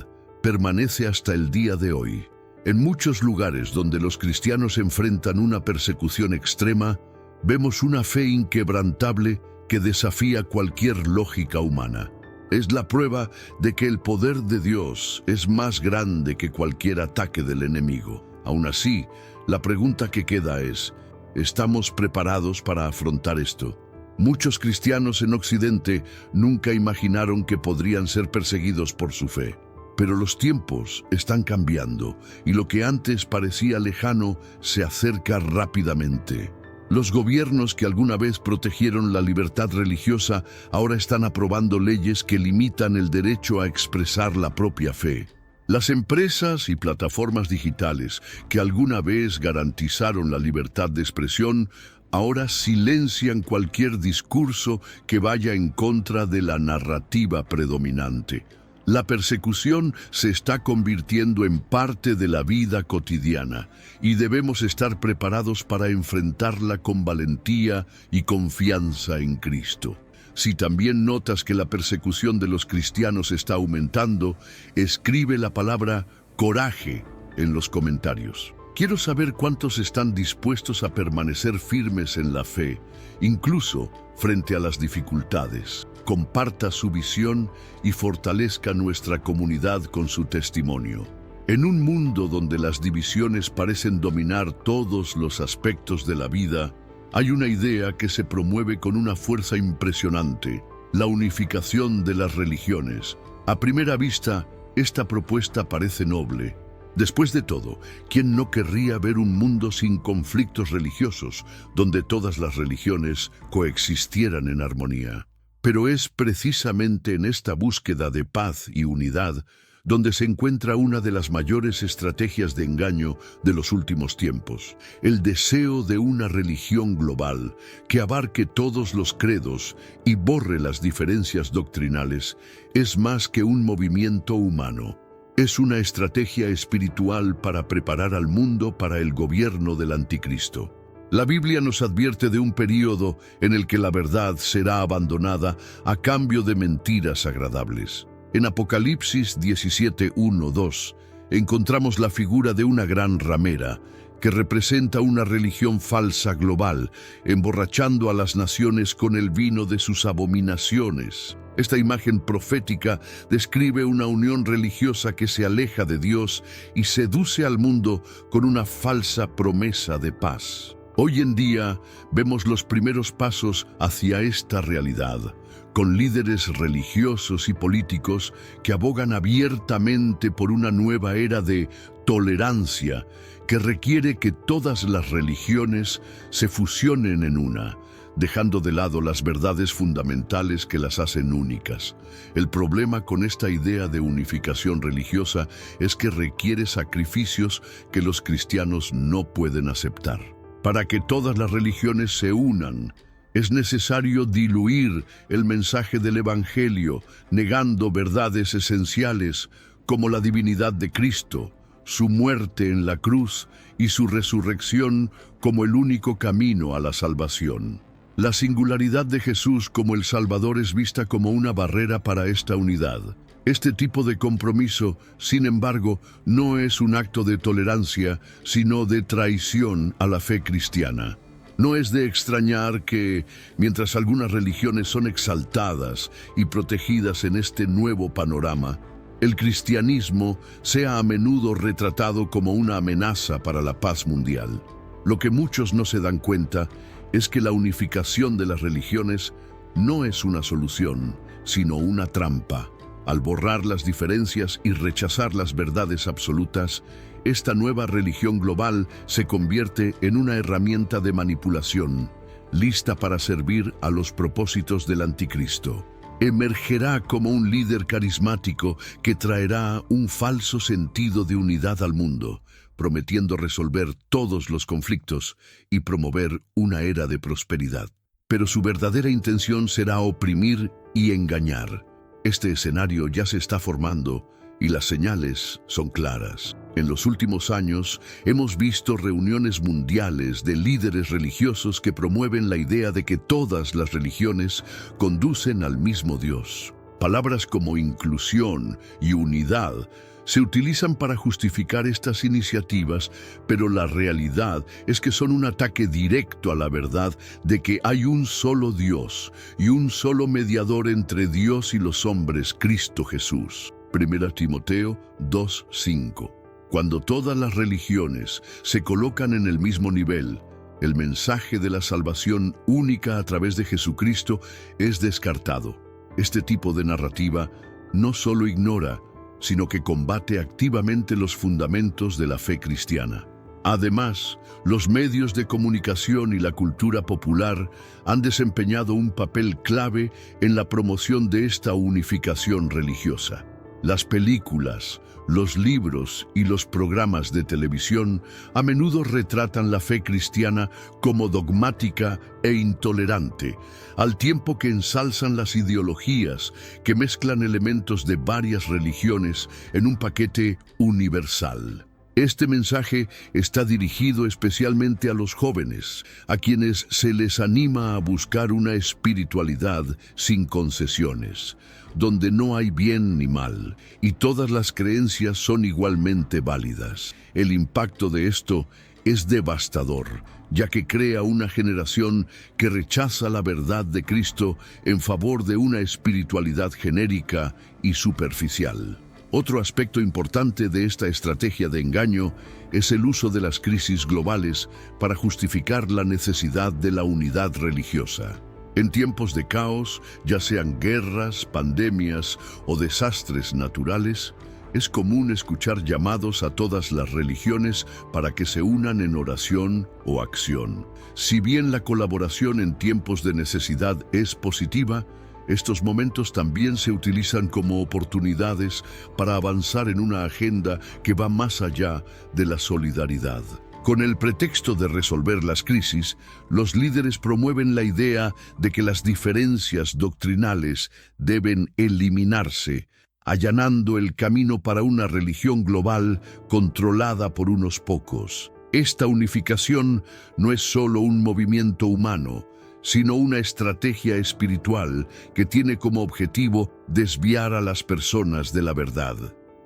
permanece hasta el día de hoy. En muchos lugares donde los cristianos enfrentan una persecución extrema, vemos una fe inquebrantable que desafía cualquier lógica humana. Es la prueba de que el poder de Dios es más grande que cualquier ataque del enemigo. Aún así, la pregunta que queda es: ¿estamos preparados para afrontar esto? Muchos cristianos en Occidente nunca imaginaron que podrían ser perseguidos por su fe. Pero los tiempos están cambiando y lo que antes parecía lejano se acerca rápidamente. Los gobiernos que alguna vez protegieron la libertad religiosa ahora están aprobando leyes que limitan el derecho a expresar la propia fe. Las empresas y plataformas digitales que alguna vez garantizaron la libertad de expresión ahora silencian cualquier discurso que vaya en contra de la narrativa predominante. La persecución se está convirtiendo en parte de la vida cotidiana y debemos estar preparados para enfrentarla con valentía y confianza en Cristo. Si también notas que la persecución de los cristianos está aumentando, escribe la palabra coraje en los comentarios. Quiero saber cuántos están dispuestos a permanecer firmes en la fe, incluso frente a las dificultades. Comparta su visión y fortalezca nuestra comunidad con su testimonio. En un mundo donde las divisiones parecen dominar todos los aspectos de la vida, hay una idea que se promueve con una fuerza impresionante: la unificación de las religiones. A primera vista, esta propuesta parece noble. Después de todo, ¿quién no querría ver un mundo sin conflictos religiosos, donde todas las religiones coexistieran en armonía? Pero es precisamente en esta búsqueda de paz y unidad donde se encuentra una de las mayores estrategias de engaño de los últimos tiempos: el deseo de una religión global que abarque todos los credos y borre las diferencias doctrinales. Es más que un movimiento humano. Es una estrategia espiritual para preparar al mundo para el gobierno del anticristo. La Biblia nos advierte de un período en el que la verdad será abandonada a cambio de mentiras agradables. En Apocalipsis 17:1-2 encontramos la figura de una gran ramera que representa una religión falsa global, emborrachando a las naciones con el vino de sus abominaciones. Esta imagen profética describe una unión religiosa que se aleja de Dios y seduce al mundo con una falsa promesa de paz. Hoy en día vemos los primeros pasos hacia esta realidad, con líderes religiosos y políticos que abogan abiertamente por una nueva era de tolerancia que requiere que todas las religiones se fusionen en una, dejando de lado las verdades fundamentales que las hacen únicas. El problema con esta idea de unificación religiosa es que requiere sacrificios que los cristianos no pueden aceptar. Para que todas las religiones se unan, es necesario diluir el mensaje del Evangelio, negando verdades esenciales como la divinidad de Cristo, su muerte en la cruz y su resurrección como el único camino a la salvación. La singularidad de Jesús como el Salvador es vista como una barrera para esta unidad. Este tipo de compromiso, sin embargo, no es un acto de tolerancia, sino de traición a la fe cristiana. No es de extrañar que, mientras algunas religiones son exaltadas y protegidas en este nuevo panorama, el cristianismo sea a menudo retratado como una amenaza para la paz mundial. Lo que muchos no se dan cuenta es que la unificación de las religiones no es una solución, sino una trampa. Al borrar las diferencias y rechazar las verdades absolutas, esta nueva religión global se convierte en una herramienta de manipulación, lista para servir a los propósitos del anticristo. Emergerá como un líder carismático que traerá un falso sentido de unidad al mundo, prometiendo resolver todos los conflictos y promover una era de prosperidad. Pero su verdadera intención será oprimir y engañar. Este escenario ya se está formando y las señales son claras. En los últimos años hemos visto reuniones mundiales de líderes religiosos que promueven la idea de que todas las religiones conducen al mismo Dios. Palabras como inclusión y unidad se utilizan para justificar estas iniciativas, pero la realidad es que son un ataque directo a la verdad de que hay un solo Dios y un solo mediador entre Dios y los hombres, Cristo Jesús. 1 Timoteo 2:5. Cuando todas las religiones se colocan en el mismo nivel, el mensaje de la salvación única a través de Jesucristo es descartado. Este tipo de narrativa no solo ignora, sino que combate activamente los fundamentos de la fe cristiana. Además, los medios de comunicación y la cultura popular han desempeñado un papel clave en la promoción de esta unificación religiosa. Las películas, los libros y los programas de televisión a menudo retratan la fe cristiana como dogmática e intolerante, al tiempo que ensalzan las ideologías que mezclan elementos de varias religiones en un paquete universal. Este mensaje está dirigido especialmente a los jóvenes, a quienes se les anima a buscar una espiritualidad sin concesiones, donde no hay bien ni mal, y todas las creencias son igualmente válidas. El impacto de esto es devastador, ya que crea una generación que rechaza la verdad de Cristo en favor de una espiritualidad genérica y superficial. Otro aspecto importante de esta estrategia de engaño es el uso de las crisis globales para justificar la necesidad de la unidad religiosa. En tiempos de caos, ya sean guerras, pandemias o desastres naturales, es común escuchar llamados a todas las religiones para que se unan en oración o acción. Si bien la colaboración en tiempos de necesidad es positiva, estos momentos también se utilizan como oportunidades para avanzar en una agenda que va más allá de la solidaridad. Con el pretexto de resolver las crisis, los líderes promueven la idea de que las diferencias doctrinales deben eliminarse, allanando el camino para una religión global controlada por unos pocos. Esta unificación no es solo un movimiento humano, sino una estrategia espiritual que tiene como objetivo desviar a las personas de la verdad.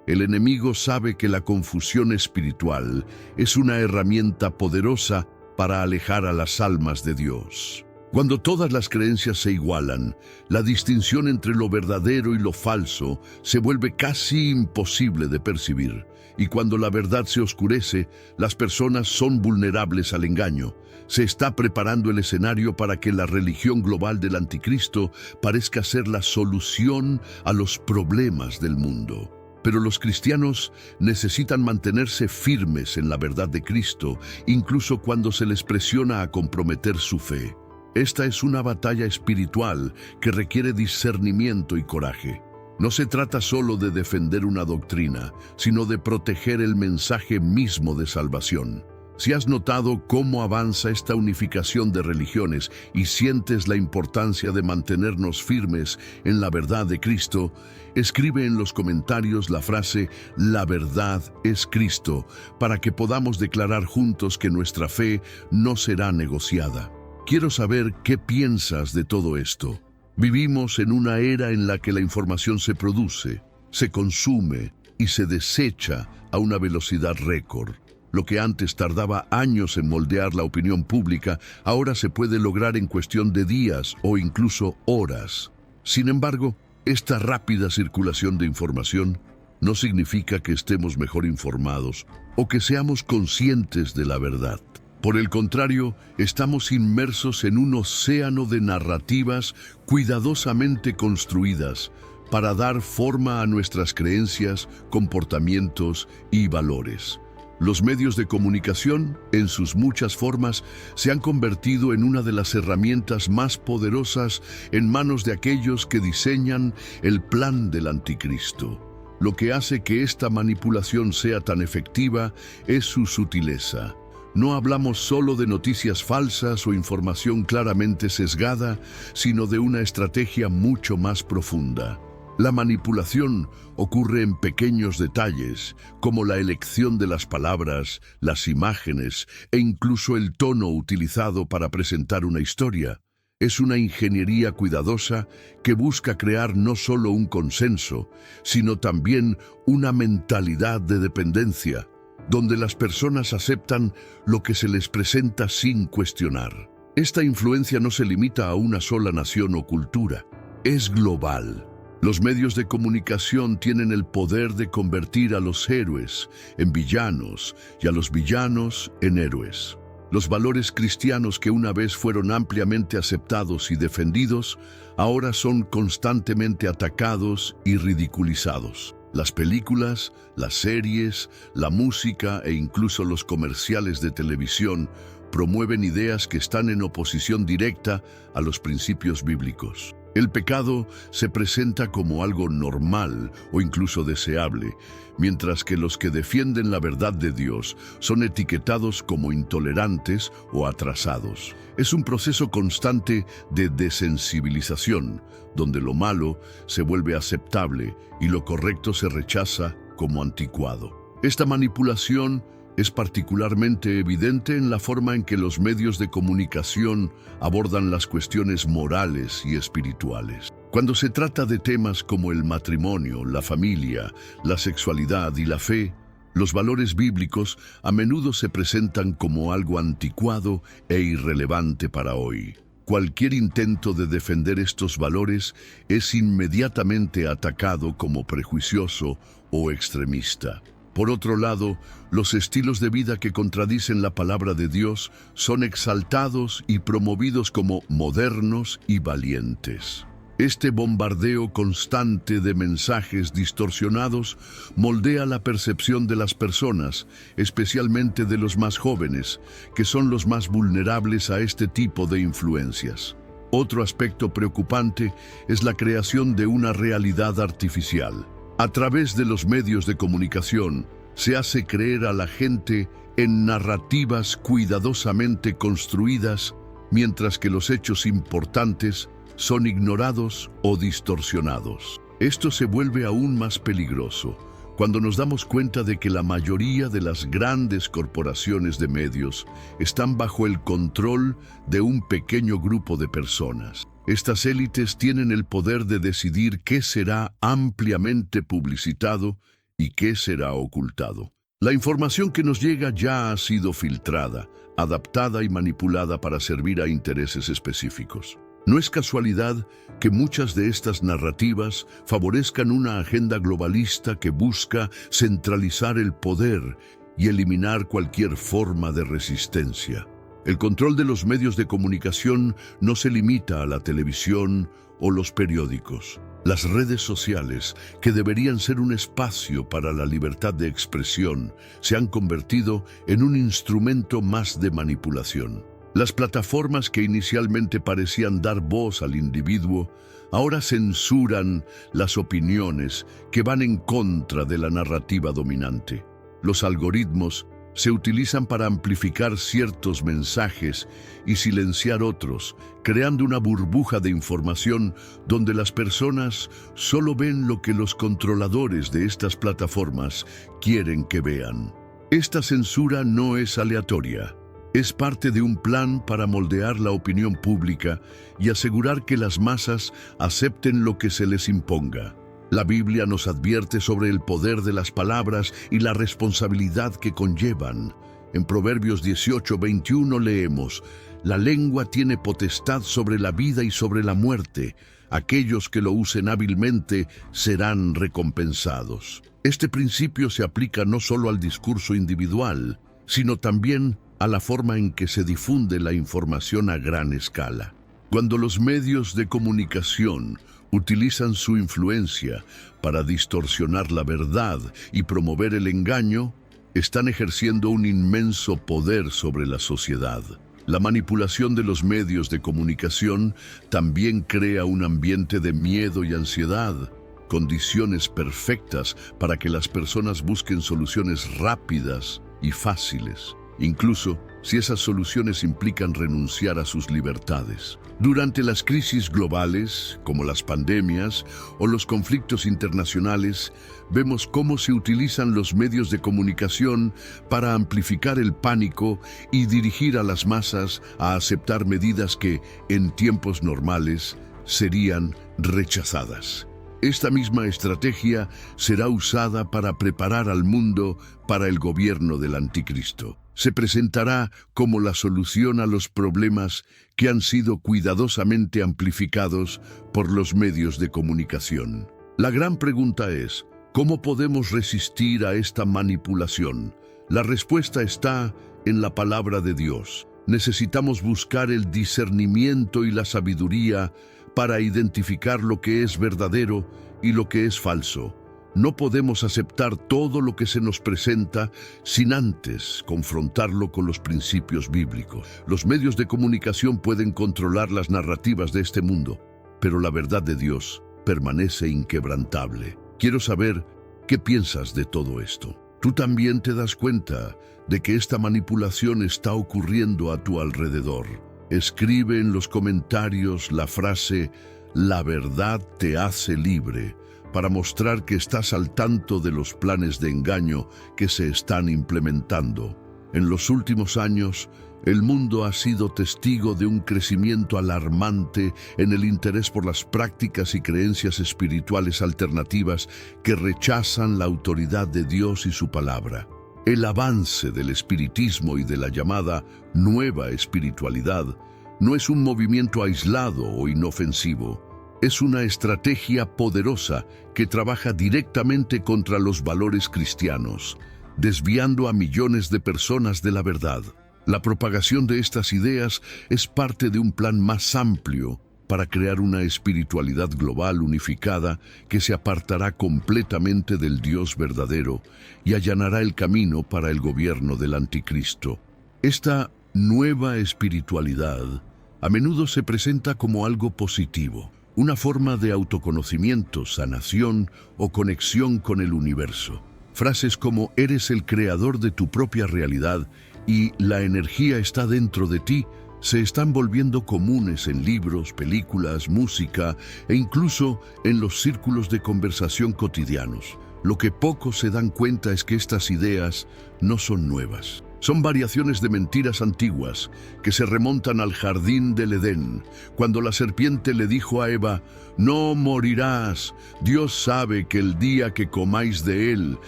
El enemigo sabe que la confusión espiritual es una herramienta poderosa para alejar a las almas de Dios. Cuando todas las creencias se igualan, la distinción entre lo verdadero y lo falso se vuelve casi imposible de percibir. Y cuando la verdad se oscurece, las personas son vulnerables al engaño. Se está preparando el escenario para que la religión global del anticristo parezca ser la solución a los problemas del mundo. Pero los cristianos necesitan mantenerse firmes en la verdad de Cristo, incluso cuando se les presiona a comprometer su fe. Esta es una batalla espiritual que requiere discernimiento y coraje. No se trata solo de defender una doctrina, sino de proteger el mensaje mismo de salvación. Si has notado cómo avanza esta unificación de religiones y sientes la importancia de mantenernos firmes en la verdad de Cristo, escribe en los comentarios la frase "La verdad es Cristo" para que podamos declarar juntos que nuestra fe no será negociada. Quiero saber qué piensas de todo esto. Vivimos en una era en la que la información se produce, se consume y se desecha a una velocidad récord. Lo que antes tardaba años en moldear la opinión pública, ahora se puede lograr en cuestión de días o incluso horas. Sin embargo, esta rápida circulación de información no significa que estemos mejor informados o que seamos conscientes de la verdad. Por el contrario, estamos inmersos en un océano de narrativas cuidadosamente construidas para dar forma a nuestras creencias, comportamientos y valores. Los medios de comunicación, en sus muchas formas, se han convertido en una de las herramientas más poderosas en manos de aquellos que diseñan el plan del anticristo. Lo que hace que esta manipulación sea tan efectiva es su sutileza. No hablamos solo de noticias falsas o información claramente sesgada, sino de una estrategia mucho más profunda. La manipulación ocurre en pequeños detalles, como la elección de las palabras, las imágenes e incluso el tono utilizado para presentar una historia. Es una ingeniería cuidadosa que busca crear no solo un consenso, sino también una mentalidad de dependencia, donde las personas aceptan lo que se les presenta sin cuestionar. Esta influencia no se limita a una sola nación o cultura, es global. Los medios de comunicación tienen el poder de convertir a los héroes en villanos y a los villanos en héroes. Los valores cristianos que una vez fueron ampliamente aceptados y defendidos, ahora son constantemente atacados y ridiculizados. Las películas, las series, la música e incluso los comerciales de televisión promueven ideas que están en oposición directa a los principios bíblicos. El pecado se presenta como algo normal o incluso deseable, mientras que los que defienden la verdad de Dios son etiquetados como intolerantes o atrasados. Es un proceso constante de desensibilización, donde lo malo se vuelve aceptable y lo correcto se rechaza como anticuado. Esta manipulación es particularmente evidente en la forma en que los medios de comunicación abordan las cuestiones morales y espirituales. Cuando se trata de temas como el matrimonio, la familia, la sexualidad y la fe, los valores bíblicos a menudo se presentan como algo anticuado e irrelevante para hoy. Cualquier intento de defender estos valores es inmediatamente atacado como prejuicioso o extremista. Por otro lado, los estilos de vida que contradicen la palabra de Dios son exaltados y promovidos como modernos y valientes. Este bombardeo constante de mensajes distorsionados moldea la percepción de las personas, especialmente de los más jóvenes, que son los más vulnerables a este tipo de influencias. Otro aspecto preocupante es la creación de una realidad artificial. A través de los medios de comunicación, se hace creer a la gente en narrativas cuidadosamente construidas, mientras que los hechos importantes son ignorados o distorsionados. Esto se vuelve aún más peligroso cuando nos damos cuenta de que la mayoría de las grandes corporaciones de medios están bajo el control de un pequeño grupo de personas. Estas élites tienen el poder de decidir qué será ampliamente publicitado y qué será ocultado. La información que nos llega ya ha sido filtrada, adaptada y manipulada para servir a intereses específicos. No es casualidad que muchas de estas narrativas favorezcan una agenda globalista que busca centralizar el poder y eliminar cualquier forma de resistencia. El control de los medios de comunicación no se limita a la televisión o los periódicos. Las redes sociales, que deberían ser un espacio para la libertad de expresión, se han convertido en un instrumento más de manipulación. Las plataformas que inicialmente parecían dar voz al individuo, ahora censuran las opiniones que van en contra de la narrativa dominante. Los algoritmos se utilizan para amplificar ciertos mensajes y silenciar otros, creando una burbuja de información donde las personas solo ven lo que los controladores de estas plataformas quieren que vean. Esta censura no es aleatoria. Es parte de un plan para moldear la opinión pública y asegurar que las masas acepten lo que se les imponga. La Biblia nos advierte sobre el poder de las palabras y la responsabilidad que conllevan. En Proverbios 18:21 leemos: «La lengua tiene potestad sobre la vida y sobre la muerte. Aquellos que lo usen hábilmente serán recompensados». Este principio se aplica no solo al discurso individual, sino también a la forma en que se difunde la información a gran escala. Cuando los medios de comunicación utilizan su influencia para distorsionar la verdad y promover el engaño, están ejerciendo un inmenso poder sobre la sociedad. La manipulación de los medios de comunicación también crea un ambiente de miedo y ansiedad, condiciones perfectas para que las personas busquen soluciones rápidas y fáciles, incluso si esas soluciones implican renunciar a sus libertades. Durante las crisis globales, como las pandemias o los conflictos internacionales, vemos cómo se utilizan los medios de comunicación para amplificar el pánico y dirigir a las masas a aceptar medidas que, en tiempos normales, serían rechazadas. Esta misma estrategia será usada para preparar al mundo para el gobierno del Anticristo. Se presentará como la solución a los problemas que han sido cuidadosamente amplificados por los medios de comunicación. La gran pregunta es, ¿cómo podemos resistir a esta manipulación? La respuesta está en la palabra de Dios. Necesitamos buscar el discernimiento y la sabiduría para identificar lo que es verdadero y lo que es falso. No podemos aceptar todo lo que se nos presenta sin antes confrontarlo con los principios bíblicos. Los medios de comunicación pueden controlar las narrativas de este mundo, pero la verdad de Dios permanece inquebrantable. Quiero saber qué piensas de todo esto. ¿Tú también te das cuenta de que esta manipulación está ocurriendo a tu alrededor? Escribe en los comentarios la frase «La verdad te hace libre», para mostrar que estás al tanto de los planes de engaño que se están implementando. En los últimos años, el mundo ha sido testigo de un crecimiento alarmante en el interés por las prácticas y creencias espirituales alternativas que rechazan la autoridad de Dios y su palabra. El avance del espiritismo y de la llamada nueva espiritualidad no es un movimiento aislado o inofensivo. Es una estrategia poderosa que trabaja directamente contra los valores cristianos, desviando a millones de personas de la verdad. La propagación de estas ideas es parte de un plan más amplio para crear una espiritualidad global unificada que se apartará completamente del Dios verdadero y allanará el camino para el gobierno del Anticristo. Esta nueva espiritualidad a menudo se presenta como algo positivo, una forma de autoconocimiento, sanación o conexión con el universo. Frases como «eres el creador de tu propia realidad» y «la energía está dentro de ti» se están volviendo comunes en libros, películas, música e incluso en los círculos de conversación cotidianos. Lo que pocos se dan cuenta es que estas ideas no son nuevas. Son variaciones de mentiras antiguas que se remontan al jardín del Edén, cuando la serpiente le dijo a Eva: «No morirás, Dios sabe que el día que comáis de él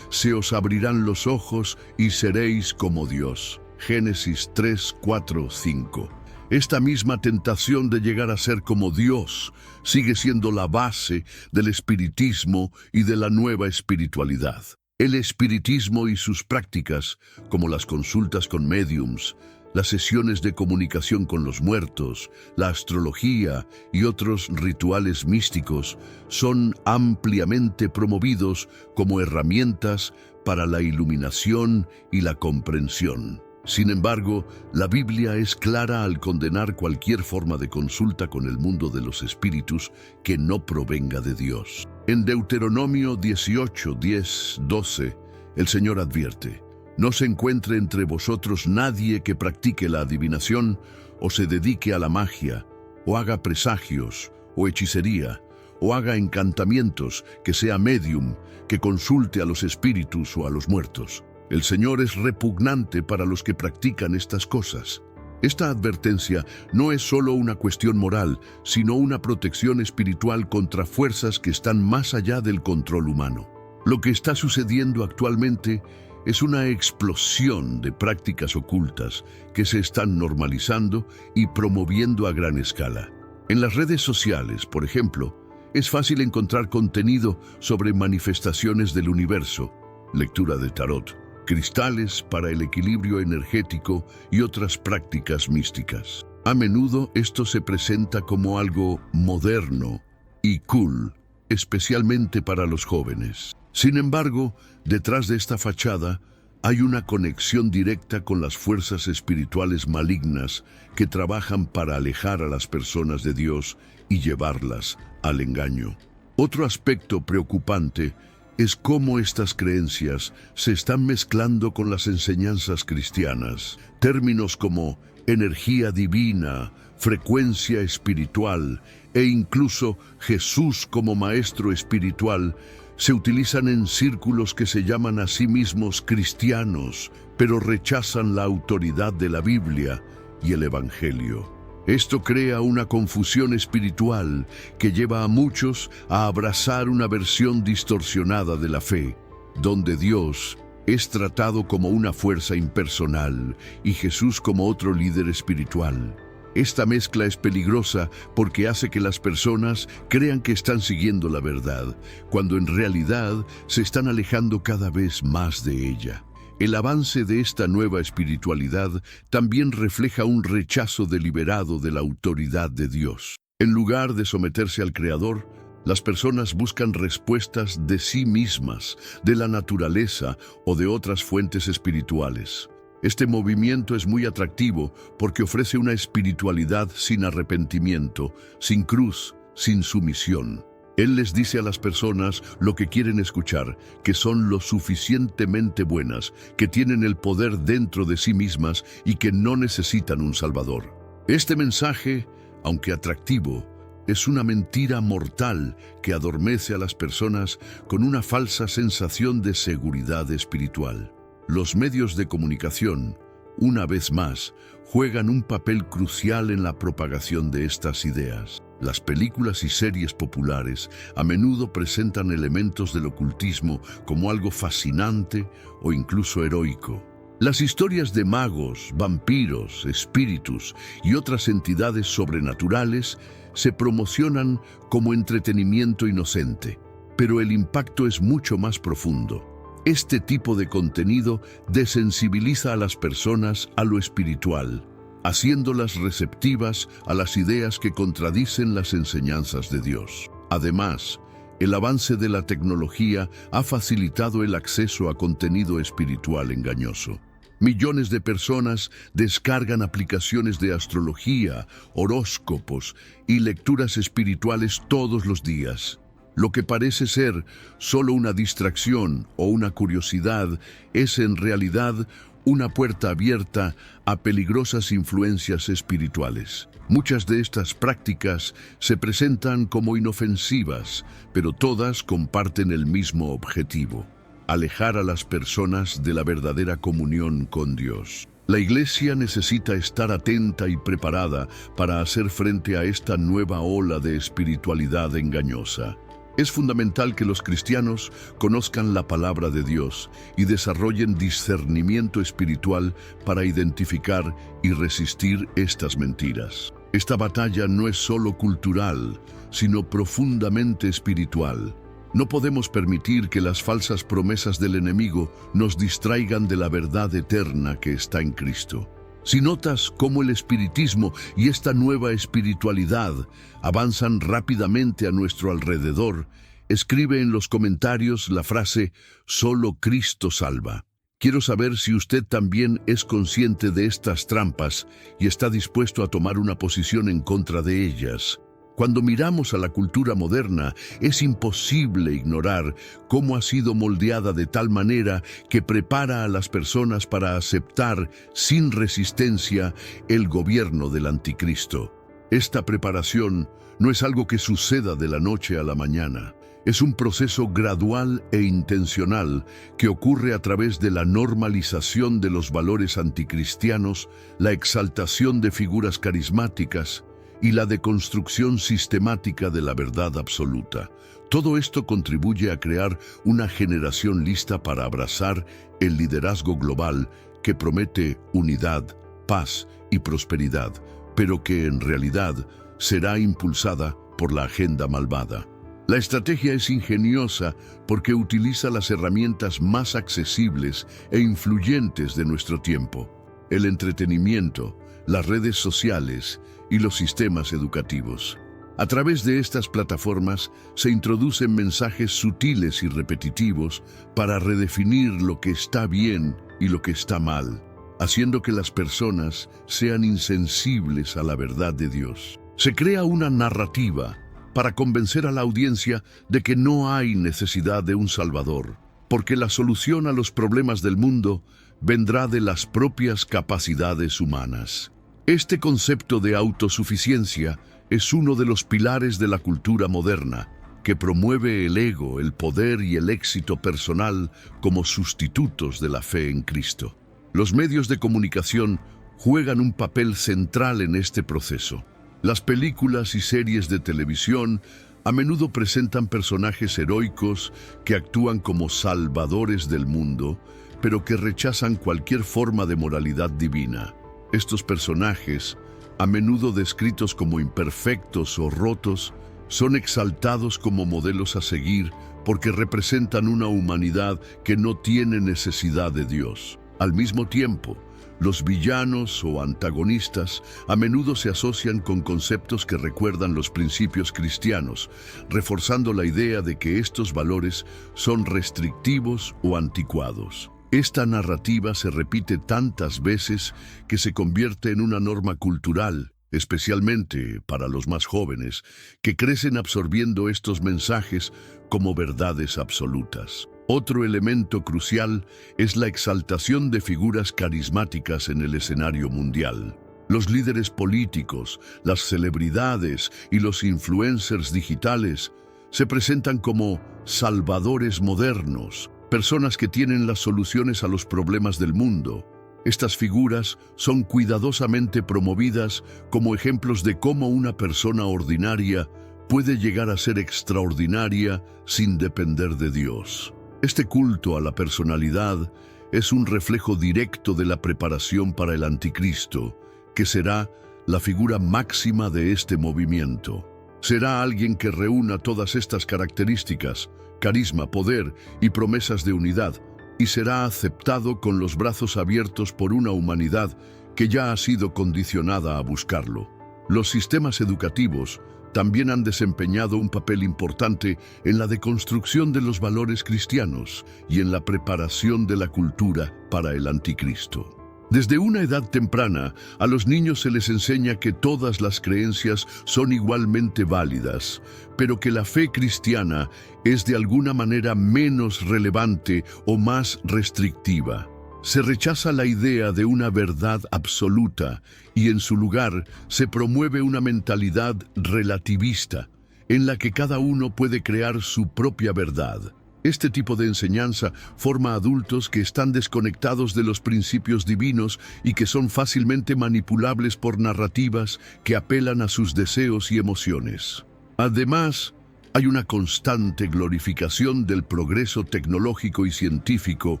se os abrirán los ojos y seréis como Dios». Génesis 3, 4, 5. Esta misma tentación de llegar a ser como Dios sigue siendo la base del espiritismo y de la nueva espiritualidad. El espiritismo y sus prácticas, como las consultas con médiums, las sesiones de comunicación con los muertos, la astrología y otros rituales místicos, son ampliamente promovidos como herramientas para la iluminación y la comprensión. Sin embargo, la Biblia es clara al condenar cualquier forma de consulta con el mundo de los espíritus que no provenga de Dios. En Deuteronomio 18, 10, 12, el Señor advierte: «No se encuentre entre vosotros nadie que practique la adivinación, o se dedique a la magia, o haga presagios, o hechicería, o haga encantamientos, que sea medium, que consulte a los espíritus o a los muertos». El Señor es repugnante para los que practican estas cosas. Esta advertencia no es solo una cuestión moral, sino una protección espiritual contra fuerzas que están más allá del control humano. Lo que está sucediendo actualmente es una explosión de prácticas ocultas que se están normalizando y promoviendo a gran escala. En las redes sociales, por ejemplo, es fácil encontrar contenido sobre manifestaciones del universo, lectura de tarot, cristales para el equilibrio energético y otras prácticas místicas. A menudo esto se presenta como algo moderno y cool, especialmente para los jóvenes. Sin embargo, detrás de esta fachada hay una conexión directa con las fuerzas espirituales malignas que trabajan para alejar a las personas de Dios y llevarlas al engaño. Otro aspecto preocupante es cómo estas creencias se están mezclando con las enseñanzas cristianas. Términos como energía divina, frecuencia espiritual e incluso Jesús como maestro espiritual se utilizan en círculos que se llaman a sí mismos cristianos, pero rechazan la autoridad de la Biblia y el Evangelio. Esto crea una confusión espiritual que lleva a muchos a abrazar una versión distorsionada de la fe, donde Dios es tratado como una fuerza impersonal y Jesús como otro líder espiritual. Esta mezcla es peligrosa porque hace que las personas crean que están siguiendo la verdad, cuando en realidad se están alejando cada vez más de ella. El avance de esta nueva espiritualidad también refleja un rechazo deliberado de la autoridad de Dios. En lugar de someterse al Creador, las personas buscan respuestas de sí mismas, de la naturaleza o de otras fuentes espirituales. Este movimiento es muy atractivo porque ofrece una espiritualidad sin arrepentimiento, sin cruz, sin sumisión. Él les dice a las personas lo que quieren escuchar, que son lo suficientemente buenas, que tienen el poder dentro de sí mismas y que no necesitan un Salvador. Este mensaje, aunque atractivo, es una mentira mortal que adormece a las personas con una falsa sensación de seguridad espiritual. Los medios de comunicación, una vez más, juegan un papel crucial en la propagación de estas ideas. Las películas y series populares a menudo presentan elementos del ocultismo como algo fascinante o incluso heroico. Las historias de magos, vampiros, espíritus y otras entidades sobrenaturales se promocionan como entretenimiento inocente, pero el impacto es mucho más profundo. Este tipo de contenido desensibiliza a las personas a lo espiritual, haciéndolas receptivas a las ideas que contradicen las enseñanzas de Dios. Además, el avance de la tecnología ha facilitado el acceso a contenido espiritual engañoso. Millones de personas descargan aplicaciones de astrología, horóscopos y lecturas espirituales todos los días. Lo que parece ser solo una distracción o una curiosidad es en realidad una puerta abierta a peligrosas influencias espirituales. Muchas de estas prácticas se presentan como inofensivas, pero todas comparten el mismo objetivo: alejar a las personas de la verdadera comunión con Dios. La Iglesia necesita estar atenta y preparada para hacer frente a esta nueva ola de espiritualidad engañosa. Es fundamental que los cristianos conozcan la palabra de Dios y desarrollen discernimiento espiritual para identificar y resistir estas mentiras. Esta batalla no es solo cultural, sino profundamente espiritual. No podemos permitir que las falsas promesas del enemigo nos distraigan de la verdad eterna que está en Cristo. Si notas cómo el espiritismo y esta nueva espiritualidad avanzan rápidamente a nuestro alrededor, escribe en los comentarios la frase «Solo Cristo salva». Quiero saber si usted también es consciente de estas trampas y está dispuesto a tomar una posición en contra de ellas. Cuando miramos a la cultura moderna, es imposible ignorar cómo ha sido moldeada de tal manera que prepara a las personas para aceptar sin resistencia el gobierno del anticristo. Esta preparación no es algo que suceda de la noche a la mañana. Es un proceso gradual e intencional que ocurre a través de la normalización de los valores anticristianos, la exaltación de figuras carismáticas y la deconstrucción sistemática de la verdad absoluta. Todo esto contribuye a crear una generación lista para abrazar el liderazgo global que promete unidad, paz y prosperidad, pero que en realidad será impulsada por la agenda malvada. La estrategia es ingeniosa porque utiliza las herramientas más accesibles e influyentes de nuestro tiempo: el entretenimiento, las redes sociales y los sistemas educativos. A través de estas plataformas se introducen mensajes sutiles y repetitivos para redefinir lo que está bien y lo que está mal, haciendo que las personas sean insensibles a la verdad de Dios. Se crea una narrativa para convencer a la audiencia de que no hay necesidad de un Salvador, porque la solución a los problemas del mundo vendrá de las propias capacidades humanas. Este concepto de autosuficiencia es uno de los pilares de la cultura moderna, que promueve el ego, el poder y el éxito personal como sustitutos de la fe en Cristo. Los medios de comunicación juegan un papel central en este proceso. Las películas y series de televisión a menudo presentan personajes heroicos que actúan como salvadores del mundo, pero que rechazan cualquier forma de moralidad divina. Estos personajes, a menudo descritos como imperfectos o rotos, son exaltados como modelos a seguir porque representan una humanidad que no tiene necesidad de Dios. Al mismo tiempo, los villanos o antagonistas a menudo se asocian con conceptos que recuerdan los principios cristianos, reforzando la idea de que estos valores son restrictivos o anticuados. Esta narrativa se repite tantas veces que se convierte en una norma cultural, especialmente para los más jóvenes, que crecen absorbiendo estos mensajes como verdades absolutas. Otro elemento crucial es la exaltación de figuras carismáticas en el escenario mundial. Los líderes políticos, las celebridades y los influencers digitales se presentan como salvadores modernos, personas que tienen las soluciones a los problemas del mundo. Estas figuras son cuidadosamente promovidas como ejemplos de cómo una persona ordinaria puede llegar a ser extraordinaria sin depender de Dios. Este culto a la personalidad es un reflejo directo de la preparación para el anticristo, que será la figura máxima de este movimiento. Será alguien que reúna todas estas características: carisma, poder y promesas de unidad, y será aceptado con los brazos abiertos por una humanidad que ya ha sido condicionada a buscarlo. Los sistemas educativos también han desempeñado un papel importante en la deconstrucción de los valores cristianos y en la preparación de la cultura para el anticristo. Desde una edad temprana, a los niños se les enseña que todas las creencias son igualmente válidas, pero que la fe cristiana es de alguna manera menos relevante o más restrictiva. Se rechaza la idea de una verdad absoluta y en su lugar se promueve una mentalidad relativista, en la que cada uno puede crear su propia verdad. Este tipo de enseñanza forma adultos que están desconectados de los principios divinos y que son fácilmente manipulables por narrativas que apelan a sus deseos y emociones. Además, hay una constante glorificación del progreso tecnológico y científico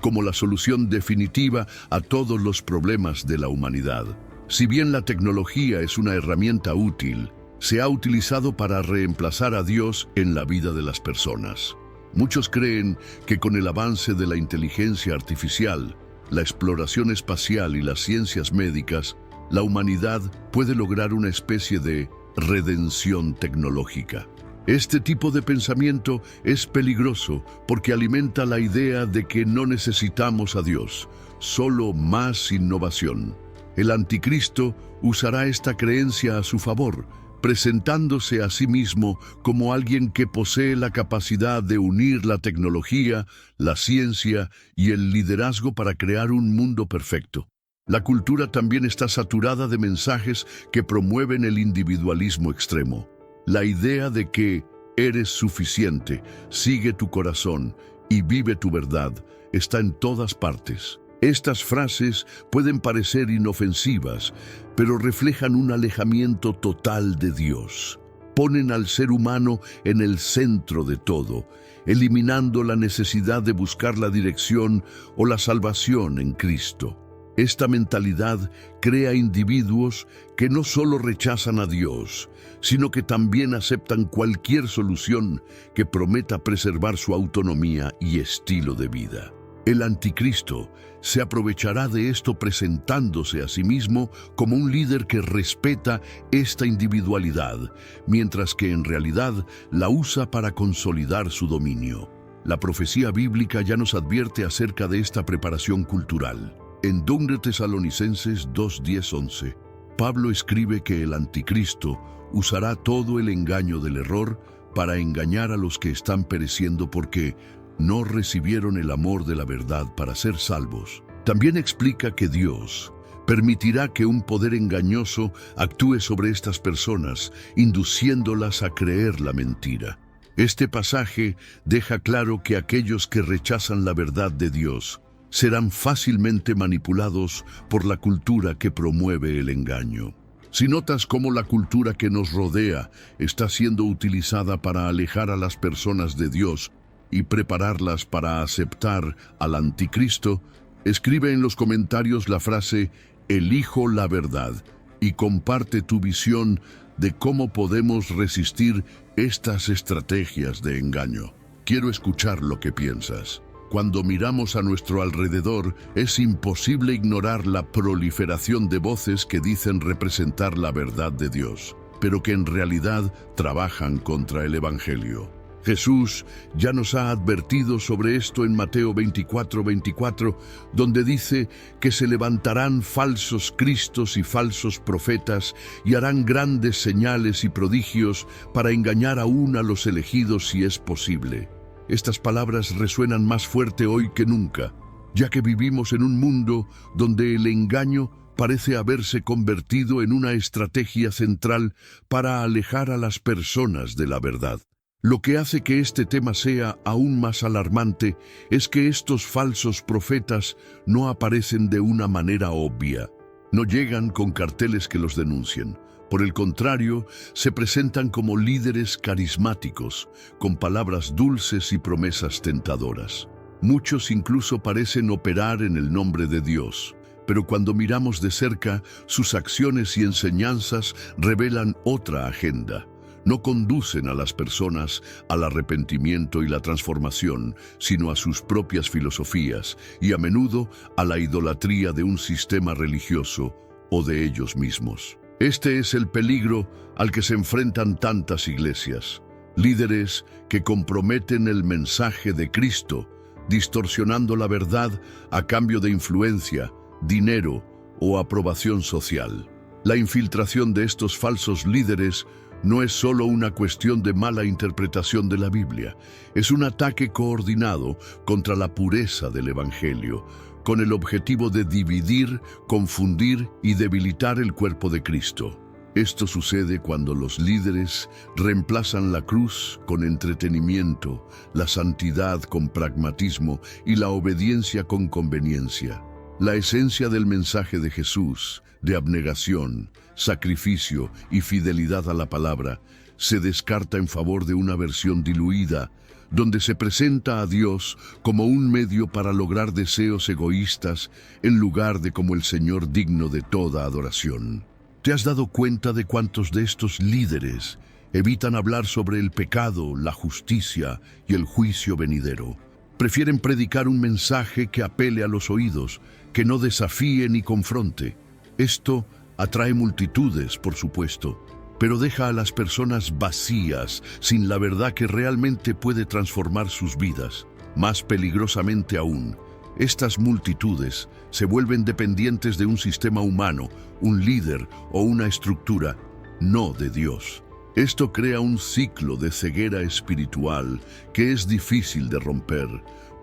como la solución definitiva a todos los problemas de la humanidad. Si bien la tecnología es una herramienta útil, se ha utilizado para reemplazar a Dios en la vida de las personas. Muchos creen que con el avance de la inteligencia artificial, la exploración espacial y las ciencias médicas, la humanidad puede lograr una especie de redención tecnológica. Este tipo de pensamiento es peligroso porque alimenta la idea de que no necesitamos a Dios, solo más innovación. El anticristo usará esta creencia a su favor, presentándose a sí mismo como alguien que posee la capacidad de unir la tecnología, la ciencia y el liderazgo para crear un mundo perfecto. La cultura también está saturada de mensajes que promueven el individualismo extremo. La idea de que eres suficiente, sigue tu corazón y vive tu verdad está en todas partes. Estas frases pueden parecer inofensivas, pero reflejan un alejamiento total de Dios. Ponen al ser humano en el centro de todo, eliminando la necesidad de buscar la dirección o la salvación en Cristo. Esta mentalidad crea individuos que no solo rechazan a Dios, sino que también aceptan cualquier solución que prometa preservar su autonomía y estilo de vida. El anticristo se aprovechará de esto presentándose a sí mismo como un líder que respeta esta individualidad, mientras que en realidad la usa para consolidar su dominio. La profecía bíblica ya nos advierte acerca de esta preparación cultural. En 2 Tesalonicenses 2:10-11, Pablo escribe que el anticristo usará todo el engaño del error para engañar a los que están pereciendo porque no recibieron el amor de la verdad para ser salvos. También explica que Dios permitirá que un poder engañoso actúe sobre estas personas, induciéndolas a creer la mentira. Este pasaje deja claro que aquellos que rechazan la verdad de Dios serán fácilmente manipulados por la cultura que promueve el engaño. Si notas cómo la cultura que nos rodea está siendo utilizada para alejar a las personas de Dios y prepararlas para aceptar al anticristo, escribe en los comentarios la frase "elijo la verdad" y comparte tu visión de cómo podemos resistir estas estrategias de engaño. Quiero escuchar lo que piensas. Cuando miramos a nuestro alrededor, es imposible ignorar la proliferación de voces que dicen representar la verdad de Dios, pero que en realidad trabajan contra el Evangelio. Jesús ya nos ha advertido sobre esto en Mateo 24:24, donde dice que se levantarán falsos cristos y falsos profetas y harán grandes señales y prodigios para engañar aún a los elegidos si es posible. Estas palabras resuenan más fuerte hoy que nunca, ya que vivimos en un mundo donde el engaño parece haberse convertido en una estrategia central para alejar a las personas de la verdad. Lo que hace que este tema sea aún más alarmante es que estos falsos profetas no aparecen de una manera obvia. No llegan con carteles que los denuncien. Por el contrario, se presentan como líderes carismáticos, con palabras dulces y promesas tentadoras. Muchos incluso parecen operar en el nombre de Dios, pero cuando miramos de cerca, sus acciones y enseñanzas revelan otra agenda. No conducen a las personas al arrepentimiento y la transformación, sino a sus propias filosofías y a menudo a la idolatría de un sistema religioso o de ellos mismos. Este es el peligro al que se enfrentan tantas iglesias, líderes que comprometen el mensaje de Cristo, distorsionando la verdad a cambio de influencia, dinero o aprobación social. La infiltración de estos falsos líderes no es solo una cuestión de mala interpretación de la Biblia, es un ataque coordinado contra la pureza del Evangelio, con el objetivo de dividir, confundir y debilitar el cuerpo de Cristo. Esto sucede cuando los líderes reemplazan la cruz con entretenimiento, la santidad con pragmatismo y la obediencia con conveniencia. La esencia del mensaje de Jesús, de abnegación, sacrificio y fidelidad a la palabra, se descarta en favor de una versión diluida, donde se presenta a Dios como un medio para lograr deseos egoístas en lugar de como el Señor digno de toda adoración. ¿Te has dado cuenta de cuántos de estos líderes evitan hablar sobre el pecado, la justicia y el juicio venidero? Prefieren predicar un mensaje que apele a los oídos, que no desafíe ni confronte. Esto atrae multitudes, por supuesto, pero deja a las personas vacías, sin la verdad que realmente puede transformar sus vidas. Más peligrosamente aún, estas multitudes se vuelven dependientes de un sistema humano, un líder o una estructura, no de Dios. Esto crea un ciclo de ceguera espiritual que es difícil de romper,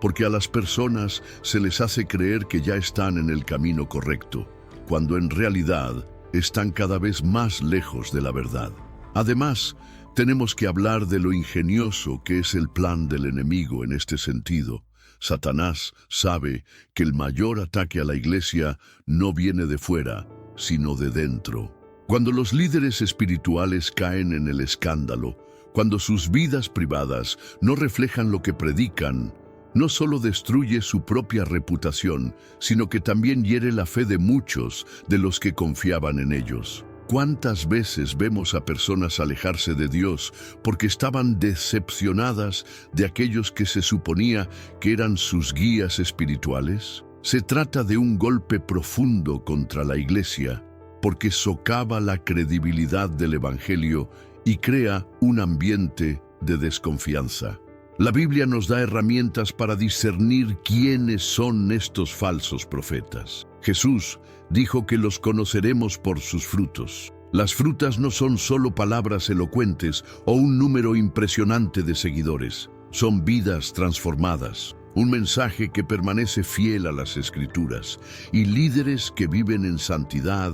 porque a las personas se les hace creer que ya están en el camino correcto, cuando en realidad están cada vez más lejos de la verdad. Además, tenemos que hablar de lo ingenioso que es el plan del enemigo en este sentido. Satanás sabe que el mayor ataque a la iglesia no viene de fuera, sino de dentro. Cuando los líderes espirituales caen en el escándalo, cuando sus vidas privadas no reflejan lo que predican, no solo destruye su propia reputación, sino que también hiere la fe de muchos de los que confiaban en ellos. ¿Cuántas veces vemos a personas alejarse de Dios porque estaban decepcionadas de aquellos que se suponía que eran sus guías espirituales? Se trata de un golpe profundo contra la iglesia, porque socava la credibilidad del Evangelio y crea un ambiente de desconfianza. La Biblia nos da herramientas para discernir quiénes son estos falsos profetas. Jesús dijo que los conoceremos por sus frutos. Las frutas no son solo palabras elocuentes o un número impresionante de seguidores. Son vidas transformadas, un mensaje que permanece fiel a las Escrituras y líderes que viven en santidad,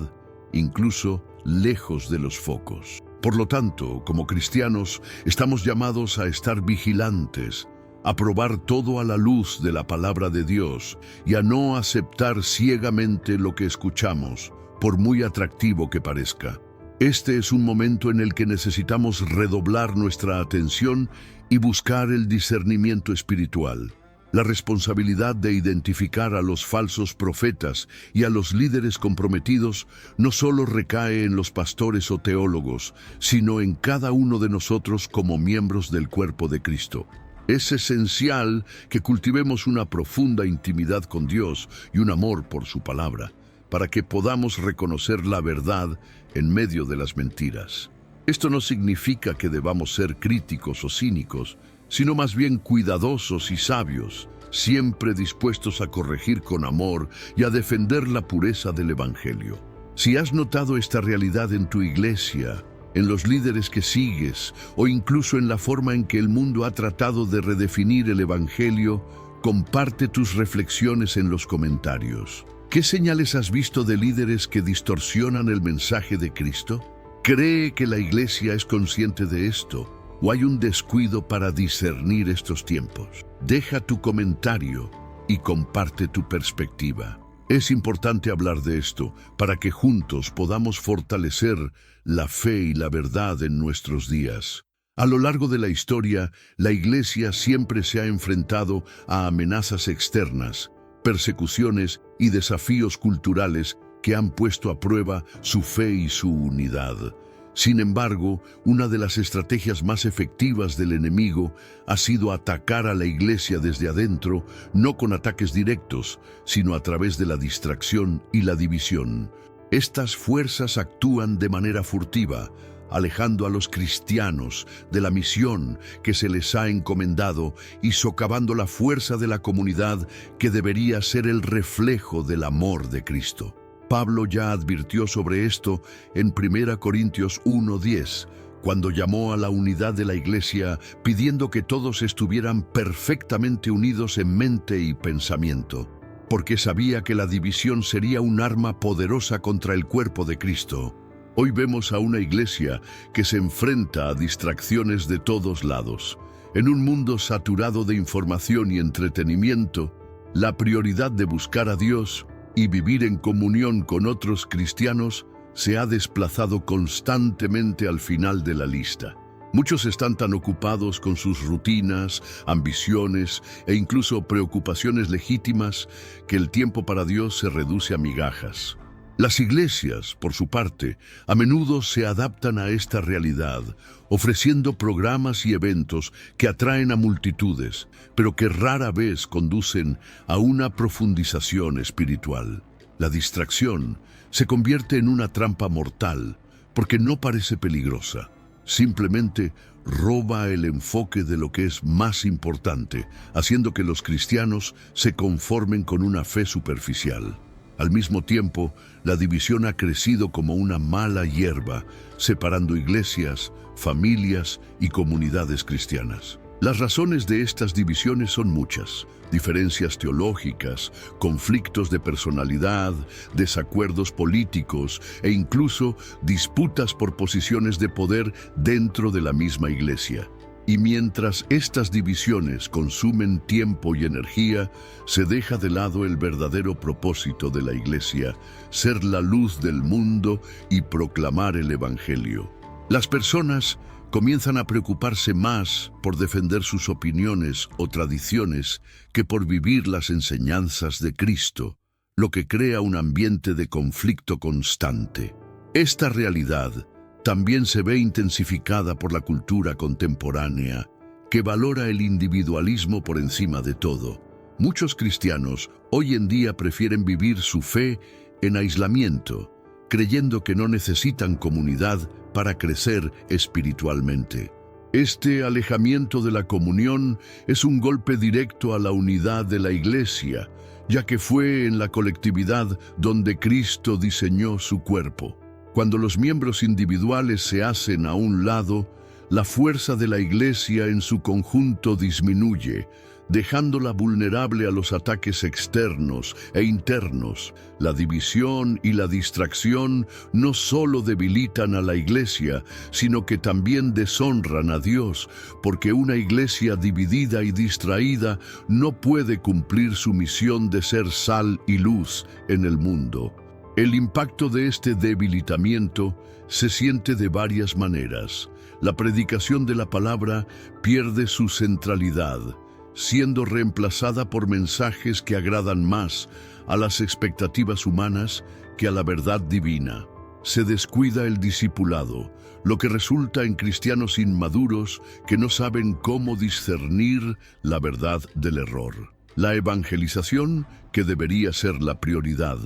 incluso lejos de los focos. Por lo tanto, como cristianos, estamos llamados a estar vigilantes, a probar todo a la luz de la palabra de Dios y a no aceptar ciegamente lo que escuchamos, por muy atractivo que parezca. Este es un momento en el que necesitamos redoblar nuestra atención y buscar el discernimiento espiritual. La responsabilidad de identificar a los falsos profetas y a los líderes comprometidos no solo recae en los pastores o teólogos, sino en cada uno de nosotros como miembros del cuerpo de Cristo. Es esencial que cultivemos una profunda intimidad con Dios y un amor por su palabra, para que podamos reconocer la verdad en medio de las mentiras. Esto no significa que debamos ser críticos o cínicos, sino más bien cuidadosos y sabios, siempre dispuestos a corregir con amor y a defender la pureza del Evangelio. Si has notado esta realidad en tu iglesia, en los líderes que sigues, o incluso en la forma en que el mundo ha tratado de redefinir el Evangelio, comparte tus reflexiones en los comentarios. ¿Qué señales has visto de líderes que distorsionan el mensaje de Cristo? ¿Cree que la iglesia es consciente de esto? ¿O hay un descuido para discernir estos tiempos? Deja tu comentario y comparte tu perspectiva. Es importante hablar de esto para que juntos podamos fortalecer la fe y la verdad en nuestros días. A lo largo de la historia, la iglesia siempre se ha enfrentado a amenazas externas, persecuciones y desafíos culturales que han puesto a prueba su fe y su unidad. Sin embargo, una de las estrategias más efectivas del enemigo ha sido atacar a la iglesia desde adentro, no con ataques directos, sino a través de la distracción y la división. Estas fuerzas actúan de manera furtiva, alejando a los cristianos de la misión que se les ha encomendado y socavando la fuerza de la comunidad que debería ser el reflejo del amor de Cristo. Pablo ya advirtió sobre esto en 1 Corintios 1:10, cuando llamó a la unidad de la iglesia pidiendo que todos estuvieran perfectamente unidos en mente y pensamiento. porque sabía que la división sería un arma poderosa contra el cuerpo de Cristo. Hoy vemos a una iglesia que se enfrenta a distracciones de todos lados. En un mundo saturado de información y entretenimiento, la prioridad de buscar a Dios y vivir en comunión con otros cristianos se ha desplazado constantemente al final de la lista. Muchos están tan ocupados con sus rutinas, ambiciones e incluso preocupaciones legítimas que el tiempo para Dios se reduce a migajas. Las iglesias, por su parte, a menudo se adaptan a esta realidad, ofreciendo programas y eventos que atraen a multitudes, pero que rara vez conducen a una profundización espiritual. La distracción se convierte en una trampa mortal porque no parece peligrosa. Simplemente roba el enfoque de lo que es más importante, haciendo que los cristianos se conformen con una fe superficial. Al mismo tiempo, la división ha crecido como una mala hierba, separando iglesias, familias y comunidades cristianas. Las razones de estas divisiones son muchas: diferencias teológicas, conflictos de personalidad, desacuerdos políticos e incluso disputas por posiciones de poder dentro de la misma iglesia. Y mientras estas divisiones consumen tiempo y energía, se deja de lado el verdadero propósito de la iglesia: ser la luz del mundo y proclamar el Evangelio. Las personas comienzan a preocuparse más por defender sus opiniones o tradiciones que por vivir las enseñanzas de Cristo, lo que crea un ambiente de conflicto constante. Esta realidad también se ve intensificada por la cultura contemporánea, que valora el individualismo por encima de todo. Muchos cristianos hoy en día prefieren vivir su fe en aislamiento, creyendo que no necesitan comunidad para crecer espiritualmente. Este alejamiento de la comunión es un golpe directo a la unidad de la iglesia, ya que fue en la colectividad donde Cristo diseñó su cuerpo. Cuando los miembros individuales se hacen a un lado, la fuerza de la iglesia en su conjunto disminuye, dejándola vulnerable a los ataques externos e internos. La división y la distracción no solo debilitan a la iglesia, sino que también deshonran a Dios, porque una iglesia dividida y distraída no puede cumplir su misión de ser sal y luz en el mundo. El impacto de este debilitamiento se siente de varias maneras. La predicación de la palabra pierde su centralidad, siendo reemplazada por mensajes que agradan más a las expectativas humanas que a la verdad divina. Se descuida el discipulado, lo que resulta en cristianos inmaduros que no saben cómo discernir la verdad del error. La evangelización, que debería ser la prioridad,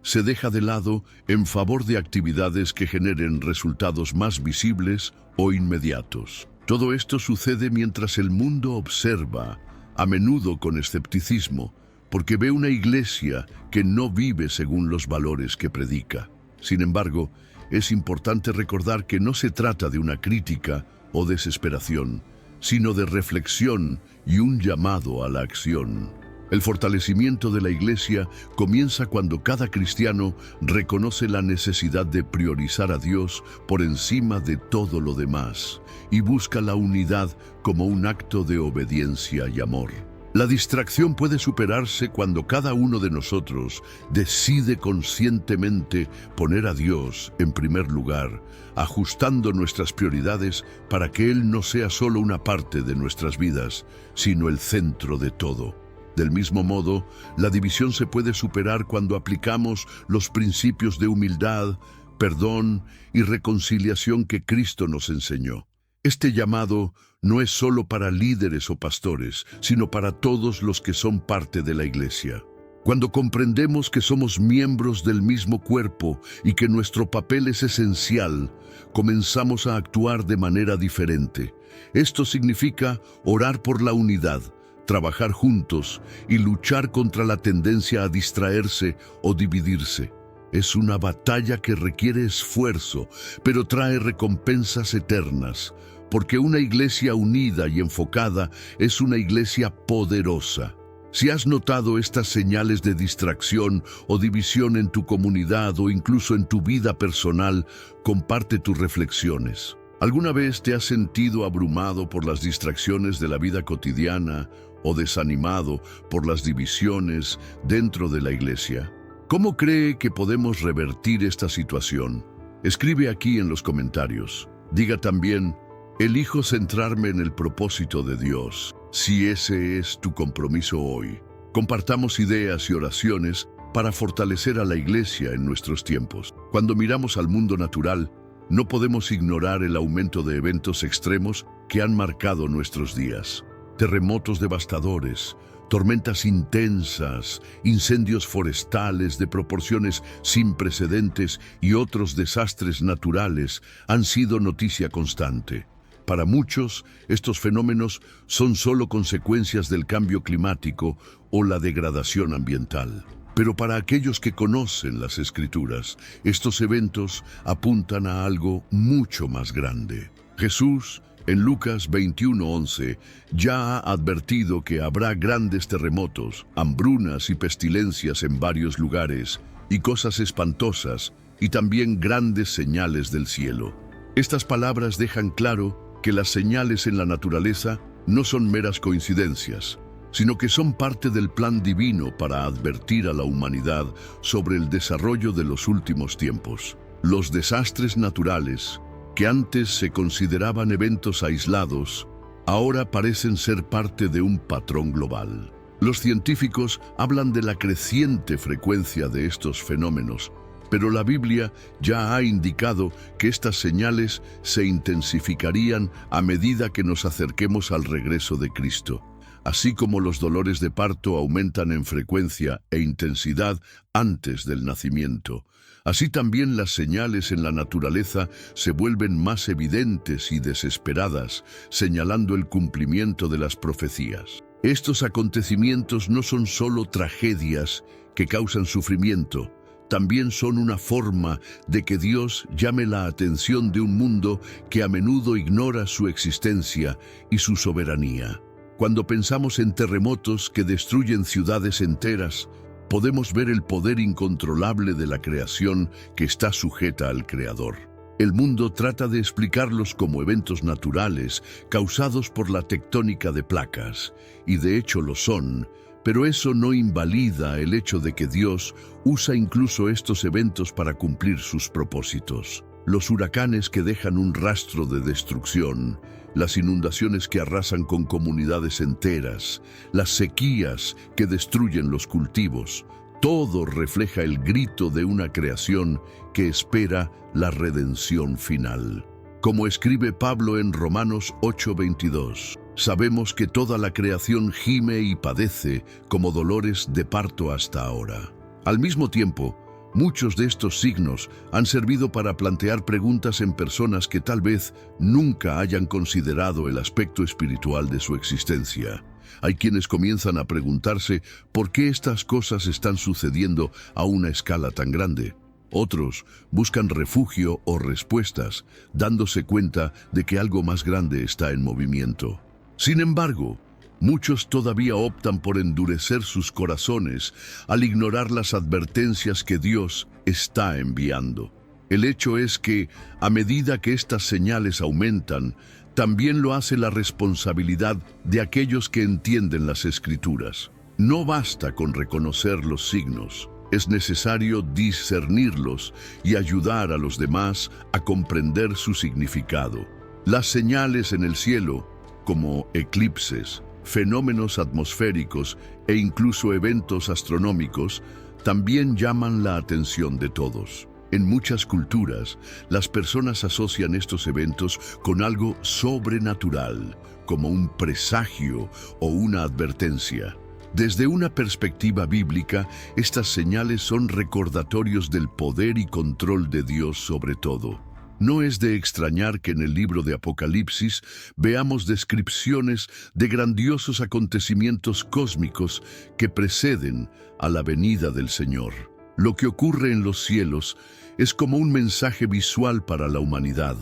se deja de lado en favor de actividades que generen resultados más visibles o inmediatos. Todo esto sucede mientras el mundo observa, a menudo con escepticismo, porque ve una iglesia que no vive según los valores que predica. Sin embargo, es importante recordar que no se trata de una crítica o desesperación, sino de reflexión y un llamado a la acción. El fortalecimiento de la iglesia comienza cuando cada cristiano reconoce la necesidad de priorizar a Dios por encima de todo lo demás y busca la unidad como un acto de obediencia y amor. La distracción puede superarse cuando cada uno de nosotros decide conscientemente poner a Dios en primer lugar, ajustando nuestras prioridades para que Él no sea solo una parte de nuestras vidas, sino el centro de todo. Del mismo modo, la división se puede superar cuando aplicamos los principios de humildad, perdón y reconciliación que Cristo nos enseñó. Este llamado no es solo para líderes o pastores, sino para todos los que son parte de la iglesia. Cuando comprendemos que somos miembros del mismo cuerpo y que nuestro papel es esencial, comenzamos a actuar de manera diferente. Esto significa orar por la unidad, trabajar juntos y luchar contra la tendencia a distraerse o dividirse. Es una batalla que requiere esfuerzo, pero trae recompensas eternas, porque una iglesia unida y enfocada es una iglesia poderosa. Si has notado estas señales de distracción o división en tu comunidad o incluso en tu vida personal, comparte tus reflexiones. ¿Alguna vez te has sentido abrumado por las distracciones de la vida cotidiana o desanimado por las divisiones dentro de la iglesia? ¿Cómo cree que podemos revertir esta situación? Escribe aquí en los comentarios. Diga también: elijo centrarme en el propósito de Dios. Si ese es tu compromiso hoy, compartamos ideas y oraciones para fortalecer a la iglesia en nuestros tiempos. Cuando miramos al mundo natural, no podemos ignorar el aumento de eventos extremos que han marcado nuestros días. Terremotos devastadores, tormentas intensas, incendios forestales de proporciones sin precedentes y otros desastres naturales han sido noticia constante. Para muchos, estos fenómenos son solo consecuencias del cambio climático o la degradación ambiental. Pero para aquellos que conocen las Escrituras, estos eventos apuntan a algo mucho más grande. Jesús, en Lucas 21:11, ya ha advertido que habrá grandes terremotos, hambrunas y pestilencias en varios lugares, y cosas espantosas, y también grandes señales del cielo. Estas palabras dejan claro que las señales en la naturaleza no son meras coincidencias, sino que son parte del plan divino para advertir a la humanidad sobre el desarrollo de los últimos tiempos. Los desastres naturales, que antes se consideraban eventos aislados, ahora parecen ser parte de un patrón global. Los científicos hablan de la creciente frecuencia de estos fenómenos, pero la Biblia ya ha indicado que estas señales se intensificarían a medida que nos acerquemos al regreso de Cristo. Así como los dolores de parto aumentan en frecuencia e intensidad antes del nacimiento, así también las señales en la naturaleza se vuelven más evidentes y desesperadas, señalando el cumplimiento de las profecías. Estos acontecimientos no son solo tragedias que causan sufrimiento, también son una forma de que Dios llame la atención de un mundo que a menudo ignora su existencia y su soberanía. Cuando pensamos en terremotos que destruyen ciudades enteras, podemos ver el poder incontrolable de la creación que está sujeta al Creador. El mundo trata de explicarlos como eventos naturales causados por la tectónica de placas, y de hecho lo son, pero eso no invalida el hecho de que Dios usa incluso estos eventos para cumplir sus propósitos. Los huracanes que dejan un rastro de destrucción, las inundaciones que arrasan con comunidades enteras, las sequías que destruyen los cultivos, todo refleja el grito de una creación que espera la redención final. Como escribe Pablo en Romanos 8:22, sabemos que toda la creación gime y padece como dolores de parto hasta ahora. Al mismo tiempo, muchos de estos signos han servido para plantear preguntas en personas que tal vez nunca hayan considerado el aspecto espiritual de su existencia. Hay quienes comienzan a preguntarse por qué estas cosas están sucediendo a una escala tan grande. Otros buscan refugio o respuestas, dándose cuenta de que algo más grande está en movimiento. Sin embargo, muchos todavía optan por endurecer sus corazones al ignorar las advertencias que Dios está enviando. El hecho es que, a medida que estas señales aumentan, también lo hace la responsabilidad de aquellos que entienden las Escrituras. No basta con reconocer los signos, es necesario discernirlos y ayudar a los demás a comprender su significado. Las señales en el cielo, como eclipses, fenómenos atmosféricos e incluso eventos astronómicos, también llaman la atención de todos. En muchas culturas, las personas asocian estos eventos con algo sobrenatural, como un presagio o una advertencia. Desde una perspectiva bíblica, estas señales son recordatorios del poder y control de Dios sobre todo. No es de extrañar que en el libro de Apocalipsis veamos descripciones de grandiosos acontecimientos cósmicos que preceden a la venida del Señor. Lo que ocurre en los cielos es como un mensaje visual para la humanidad,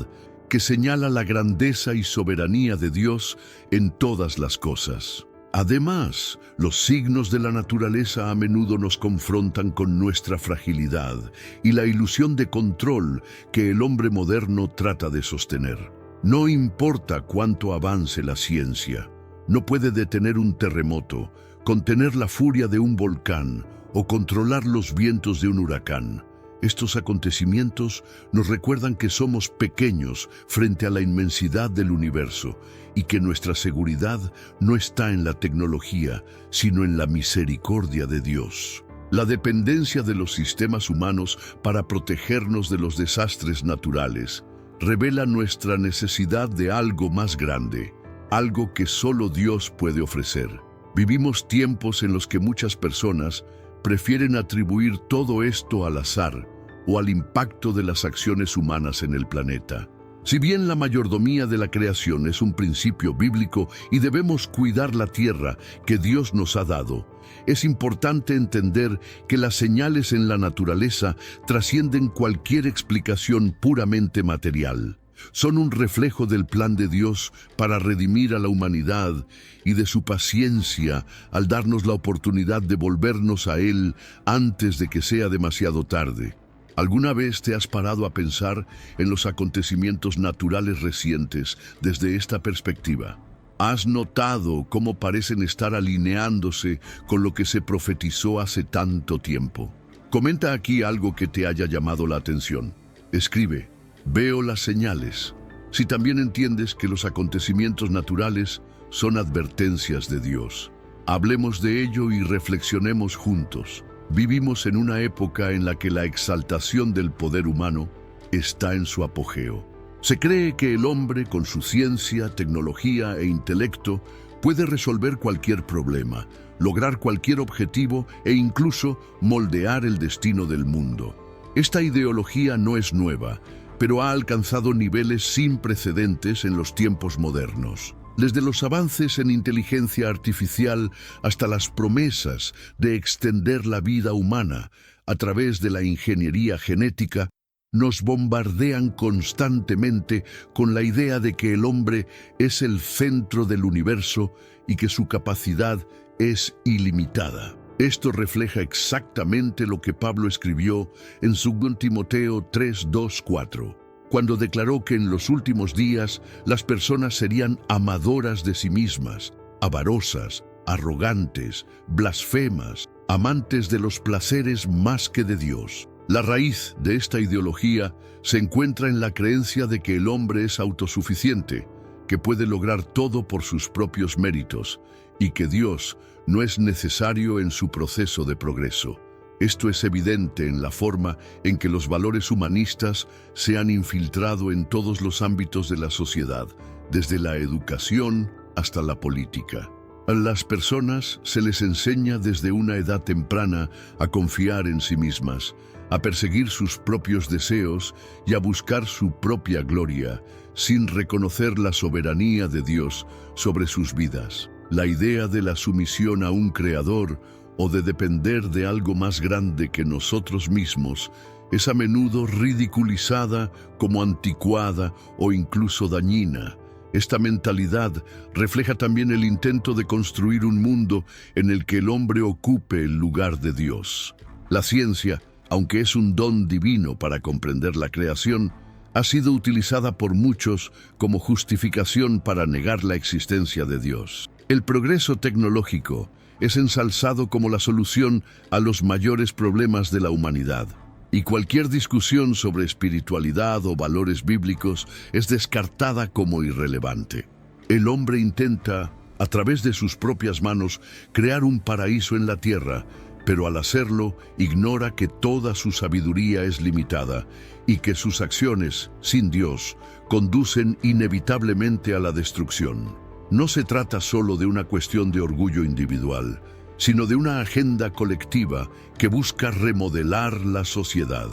que señala la grandeza y soberanía de Dios en todas las cosas. Además, los signos de la naturaleza a menudo nos confrontan con nuestra fragilidad y la ilusión de control que el hombre moderno trata de sostener. No importa cuánto avance la ciencia, no puede detener un terremoto, contener la furia de un volcán o controlar los vientos de un huracán. Estos acontecimientos nos recuerdan que somos pequeños frente a la inmensidad del universo y que nuestra seguridad no está en la tecnología, sino en la misericordia de Dios. La dependencia de los sistemas humanos para protegernos de los desastres naturales revela nuestra necesidad de algo más grande, algo que solo Dios puede ofrecer. Vivimos tiempos en los que muchas personas prefieren atribuir todo esto al azar o al impacto de las acciones humanas en el planeta. Si bien la mayordomía de la creación es un principio bíblico y debemos cuidar la tierra que Dios nos ha dado, es importante entender que las señales en la naturaleza trascienden cualquier explicación puramente material. Son un reflejo del plan de Dios para redimir a la humanidad y de su paciencia al darnos la oportunidad de volvernos a Él antes de que sea demasiado tarde. ¿Alguna vez te has parado a pensar en los acontecimientos naturales recientes desde esta perspectiva? ¿Has notado cómo parecen estar alineándose con lo que se profetizó hace tanto tiempo? Comenta aquí algo que te haya llamado la atención. Escribe: veo las señales. Si también entiendes que los acontecimientos naturales son advertencias de Dios. Hablemos de ello y reflexionemos juntos. Vivimos en una época en la que la exaltación del poder humano está en su apogeo. Se cree que el hombre, con su ciencia, tecnología e intelecto, puede resolver cualquier problema, lograr cualquier objetivo e incluso moldear el destino del mundo. Esta ideología no es nueva, pero ha alcanzado niveles sin precedentes en los tiempos modernos. Desde los avances en inteligencia artificial hasta las promesas de extender la vida humana a través de la ingeniería genética, nos bombardean constantemente con la idea de que el hombre es el centro del universo y que su capacidad es ilimitada. Esto refleja exactamente lo que Pablo escribió en 2 Timoteo 3, 2, 4. Cuando declaró que en los últimos días las personas serían amadoras de sí mismas, avarosas, arrogantes, blasfemas, amantes de los placeres más que de Dios. La raíz de esta ideología se encuentra en la creencia de que el hombre es autosuficiente, que puede lograr todo por sus propios méritos y que Dios no es necesario en su proceso de progreso. Esto es evidente en la forma en que los valores humanistas se han infiltrado en todos los ámbitos de la sociedad, desde la educación hasta la política. A las personas se les enseña desde una edad temprana a confiar en sí mismas, a perseguir sus propios deseos y a buscar su propia gloria, sin reconocer la soberanía de Dios sobre sus vidas. La idea de la sumisión a un creador o de depender de algo más grande que nosotros mismos es a menudo ridiculizada como anticuada o incluso dañina. Esta mentalidad refleja también el intento de construir un mundo en el que el hombre ocupe el lugar de Dios. La ciencia, aunque es un don divino para comprender la creación, ha sido utilizada por muchos como justificación para negar la existencia de Dios. El progreso tecnológico es ensalzado como la solución a los mayores problemas de la humanidad, y cualquier discusión sobre espiritualidad o valores bíblicos es descartada como irrelevante. El hombre intenta, a través de sus propias manos, crear un paraíso en la tierra, pero al hacerlo ignora que toda su sabiduría es limitada y que sus acciones, sin Dios, conducen inevitablemente a la destrucción. No se trata solo de una cuestión de orgullo individual, sino de una agenda colectiva que busca remodelar la sociedad.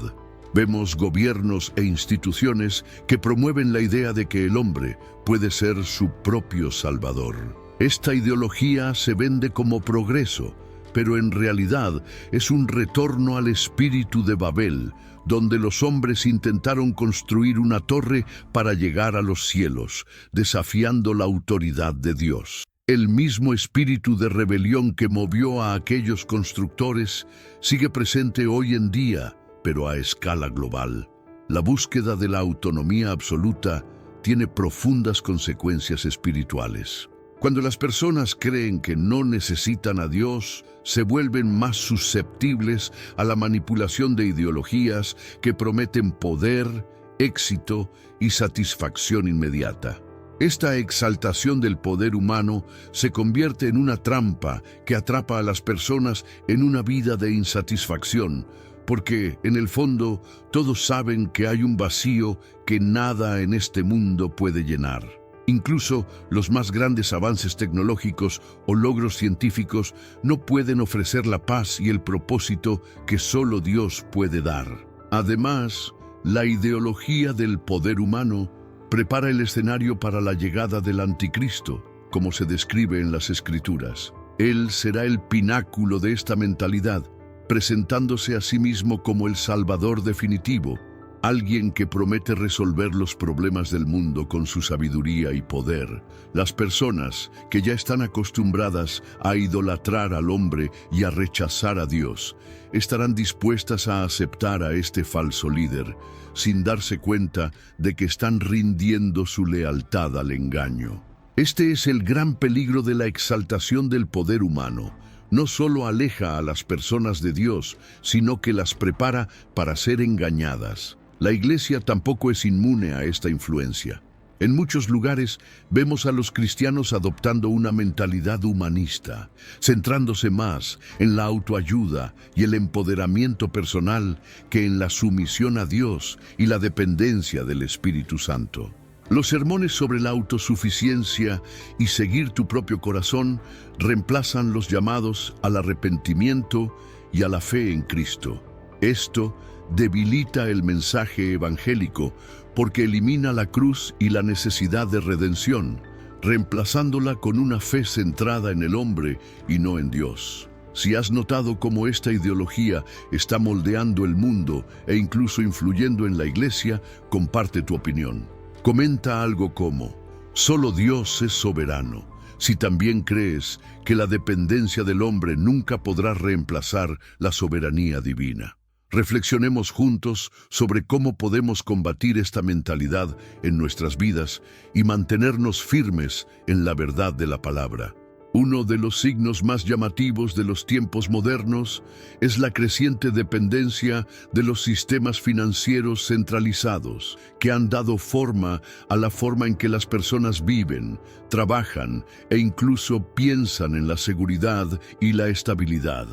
Vemos gobiernos e instituciones que promueven la idea de que el hombre puede ser su propio salvador. Esta ideología se vende como progreso, pero en realidad es un retorno al espíritu de Babel, donde los hombres intentaron construir una torre para llegar a los cielos, desafiando la autoridad de Dios. El mismo espíritu de rebelión que movió a aquellos constructores sigue presente hoy en día, pero a escala global. La búsqueda de la autonomía absoluta tiene profundas consecuencias espirituales. Cuando las personas creen que no necesitan a Dios, se vuelven más susceptibles a la manipulación de ideologías que prometen poder, éxito y satisfacción inmediata. Esta exaltación del poder humano se convierte en una trampa que atrapa a las personas en una vida de insatisfacción, porque, en el fondo, todos saben que hay un vacío que nada en este mundo puede llenar. Incluso los más grandes avances tecnológicos o logros científicos no pueden ofrecer la paz y el propósito que solo Dios puede dar. Además, la ideología del poder humano prepara el escenario para la llegada del anticristo, como se describe en las Escrituras. Él será el pináculo de esta mentalidad, presentándose a sí mismo como el Salvador definitivo, alguien que promete resolver los problemas del mundo con su sabiduría y poder. Las personas que ya están acostumbradas a idolatrar al hombre y a rechazar a Dios, estarán dispuestas a aceptar a este falso líder, sin darse cuenta de que están rindiendo su lealtad al engaño. Este es el gran peligro de la exaltación del poder humano. No solo aleja a las personas de Dios, sino que las prepara para ser engañadas. La Iglesia tampoco es inmune a esta influencia. En muchos lugares vemos a los cristianos adoptando una mentalidad humanista, centrándose más en la autoayuda y el empoderamiento personal que en la sumisión a Dios y la dependencia del Espíritu Santo. Los sermones sobre la autosuficiencia y seguir tu propio corazón reemplazan los llamados al arrepentimiento y a la fe en Cristo. Esto debilita el mensaje evangélico porque elimina la cruz y la necesidad de redención, reemplazándola con una fe centrada en el hombre y no en Dios. Si has notado cómo esta ideología está moldeando el mundo e incluso influyendo en la Iglesia, comparte tu opinión. Comenta algo como: solo Dios es soberano. Si también crees que la dependencia del hombre nunca podrá reemplazar la soberanía divina. Reflexionemos juntos sobre cómo podemos combatir esta mentalidad en nuestras vidas y mantenernos firmes en la verdad de la palabra. Uno de los signos más llamativos de los tiempos modernos es la creciente dependencia de los sistemas financieros centralizados, que han dado forma a la forma en que las personas viven, trabajan e incluso piensan en la seguridad y la estabilidad.